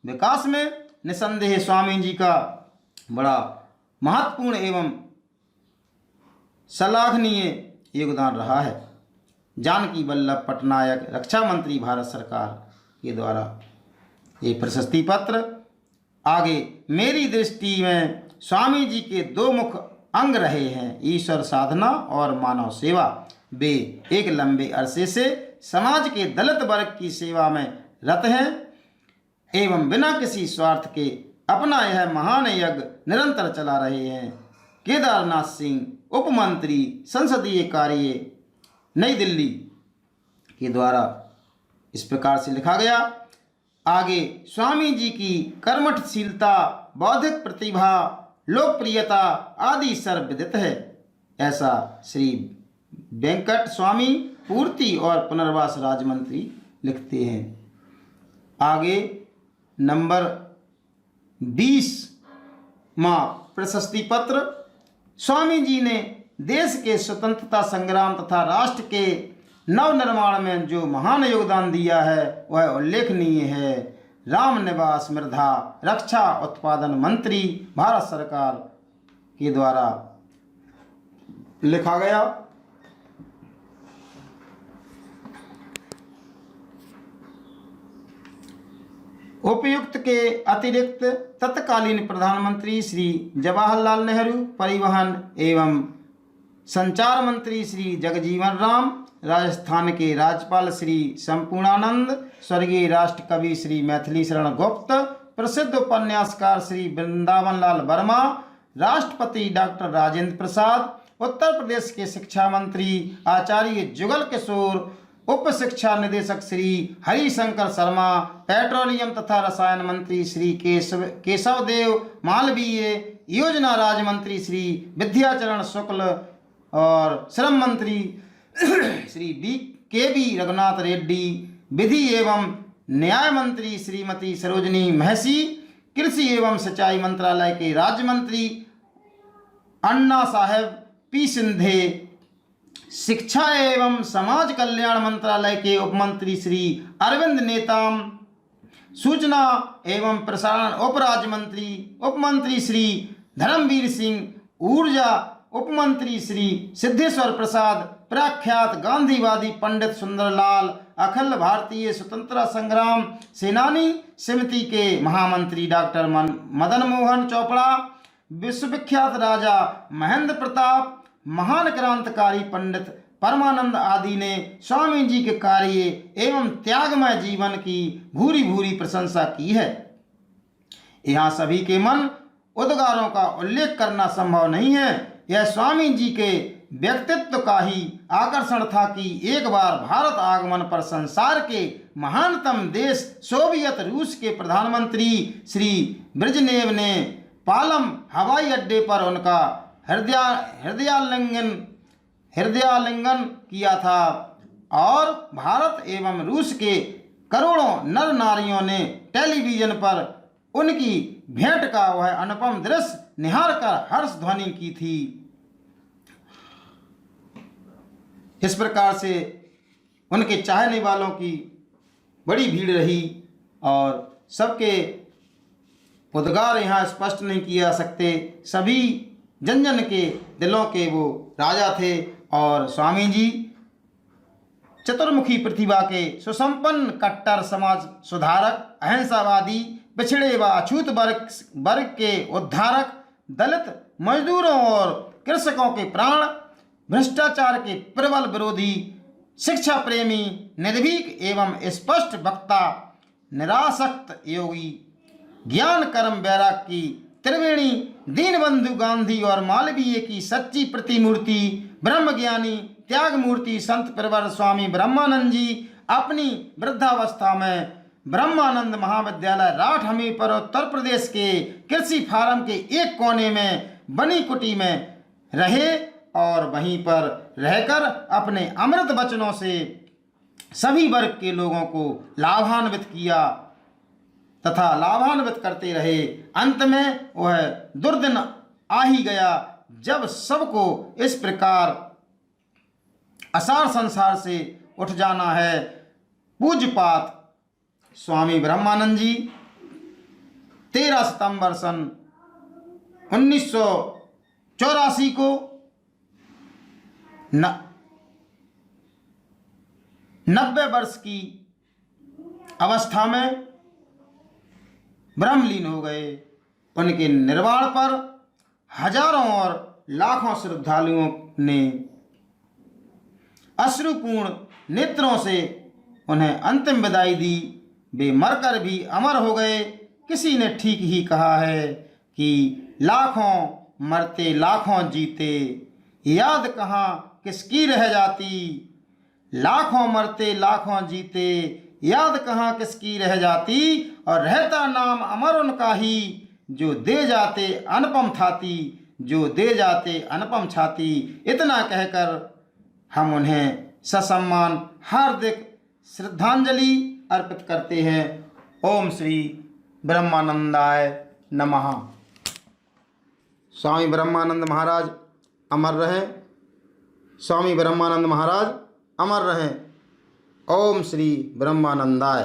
विकास में निसंदेह स्वामी जी का बड़ा महत्वपूर्ण एवं श्लाघनीय योगदान रहा है। जानकी वल्लभ पटनायक रक्षा मंत्री भारत सरकार के द्वारा ये प्रशस्ति पत्र। आगे मेरी दृष्टि में स्वामी जी के 2 मुख्य अंग रहे हैं, ईश्वर साधना और मानव सेवा। वे एक लंबे अरसे से समाज के दलित वर्ग की सेवा में रत हैं एवं बिना किसी स्वार्थ के अपना यह महान यज्ञ निरंतर चला रहे हैं। केदारनाथ सिंह उप मंत्री संसदीय कार्य नई दिल्ली के द्वारा इस प्रकार से लिखा गया। आगे स्वामी जी की कर्मठशीलता, बौद्धिक प्रतिभा, लोकप्रियता आदि सर्वविदित है, ऐसा श्री वेंकट स्वामी पूर्ति और पुनर्वास राज्य मंत्री लिखते हैं। आगे नंबर 20 प्रशस्ति पत्र। स्वामी जी ने देश के स्वतंत्रता संग्राम तथा राष्ट्र के नवनिर्माण में जो महान योगदान दिया है वह उल्लेखनीय है। रामनिवास मृधा रक्षा उत्पादन मंत्री भारत सरकार के द्वारा लिखा गया। उपयुक्त के अतिरिक्त तत्कालीन प्रधानमंत्री श्री जवाहरलाल नेहरू, परिवहन एवं संचार मंत्री श्री जगजीवन राम, राजस्थान के राज्यपाल श्री संपूर्णानंद, स्वर्गीय राष्ट्र कवि श्री मैथिली शरण गुप्त, प्रसिद्ध उपन्यासकार श्री वृंदावन लाल वर्मा, राष्ट्रपति डॉक्टर राजेंद्र प्रसाद, उत्तर प्रदेश के शिक्षा मंत्री आचार्य जुगल किशोर, उप शिक्षा निदेशक श्री हरिशंकर शर्मा, पेट्रोलियम तथा रसायन मंत्री श्री केशव देव मालवीय, योजना राज्य मंत्री श्री विद्याचरण शुक्ल और श्रम मंत्री श्री के.वी. रघुनाथ रेड्डी, विधि एवं न्याय मंत्री श्रीमती सरोजनी महसी, कृषि एवं सिंचाई मंत्रालय के राज्य मंत्री अन्ना साहेब पी सिंधे, शिक्षा एवं समाज कल्याण मंत्रालय के उपमंत्री श्री अरविंद नेताम, सूचना एवं प्रसारण उप राज्य मंत्री उपमंत्री श्री धर्मवीर सिंह, ऊर्जा उपमंत्री श्री सिद्धेश्वर प्रसाद, प्रख्यात गांधीवादी पंडित सुंदरलाल, अखिल भारतीय स्वतंत्रता संग्राम सेनानी समिति के महामंत्री डॉक्टर मदन मोहन चोपड़ा, विश्वविख्यात राजा महेंद्र प्रताप, महान क्रांतिकारी पंडित परमानंद आदि ने स्वामी जी के कार्य एवं त्यागमय जीवन की भूरी भूरी प्रशंसा की है। यहाँ सभी के मन उद्गारों का उल्लेख करना संभव नहीं है। यह स्वामी जी के व्यक्तित्व का ही आकर्षण था कि एक बार भारत आगमन पर संसार के महानतम देश सोवियत रूस के प्रधानमंत्री श्री ब्रेजनेव ने पालम हवाई अड्डे पर उनका हृदयालिंगन किया था और भारत एवं रूस के करोड़ों नर नारियों ने टेलीविजन पर उनकी भेंट का वह अनुपम दृश्य निहार कर हर्ष ध्वनि की थी। इस प्रकार से उनके चाहने वालों की बड़ी भीड़ रही और सबके उद्गार यहाँ स्पष्ट नहीं किए जा सकते। सभी जन जन के दिलों के वो राजा थे और स्वामी जी चतुर्मुखी प्रतिभा के सुसंपन्न कट्टर समाज सुधारक, अहिंसावादी, पिछड़े व अछूत वर्ग के उद्धारक, दलित, मजदूरों और कृषकों के प्राण, भ्रष्टाचार के प्रबल विरोधी, शिक्षा प्रेमी, निर्भीक एवं स्पष्ट वक्ता, निरासक्त योगी, ज्ञान कर्म वैराग की त्रिवेणी, दीनबंधु गांधी और मालवीय की सच्ची प्रतिमूर्ति, ब्रह्मज्ञानी त्याग मूर्ति संत प्रवर स्वामी ब्रह्मानंद जी अपनी वृद्धावस्था में ब्रह्मानंद महाविद्यालय राठ हमीरपुर उत्तर प्रदेश के कृषि फार्म के एक कोने में बनी कुटी में रहे और वहीं पर रहकर अपने अमृत वचनों से सभी वर्ग के लोगों को लाभान्वित किया तथा लाभान्वित करते रहे। अंत में वह दुर्दिन आ ही गया जब सबको इस प्रकार असार संसार से उठ जाना है। पूज्यपात स्वामी ब्रह्मानंद जी 13 सितंबर सन 1984 को 90 वर्ष की अवस्था में ब्रह्मलीन हो गए। उनके निर्वाण पर हजारों और लाखों श्रद्धालुओं ने अश्रुपूर्ण नेत्रों से उन्हें अंतिम विदाई दी। वे मरकर भी अमर हो गए। किसी ने ठीक ही कहा है कि लाखों मरते लाखों जीते, याद कहाँ किसकी रह जाती। लाखों मरते लाखों जीते, याद कहाँ किसकी रह जाती, और रहता नाम अमर उनका ही, जो दे जाते अनुपम छाती, जो दे जाते अनुपम छाती। इतना कहकर हम उन्हें ससम्मान हार्दिक श्रद्धांजलि अर्पित करते हैं। ओम श्री ब्रह्मानंदाय नमः। स्वामी ब्रह्मानंद महाराज अमर रहें। स्वामी ब्रह्मानंद महाराज अमर रहें। ओम श्री ब्रह्मानंदाय।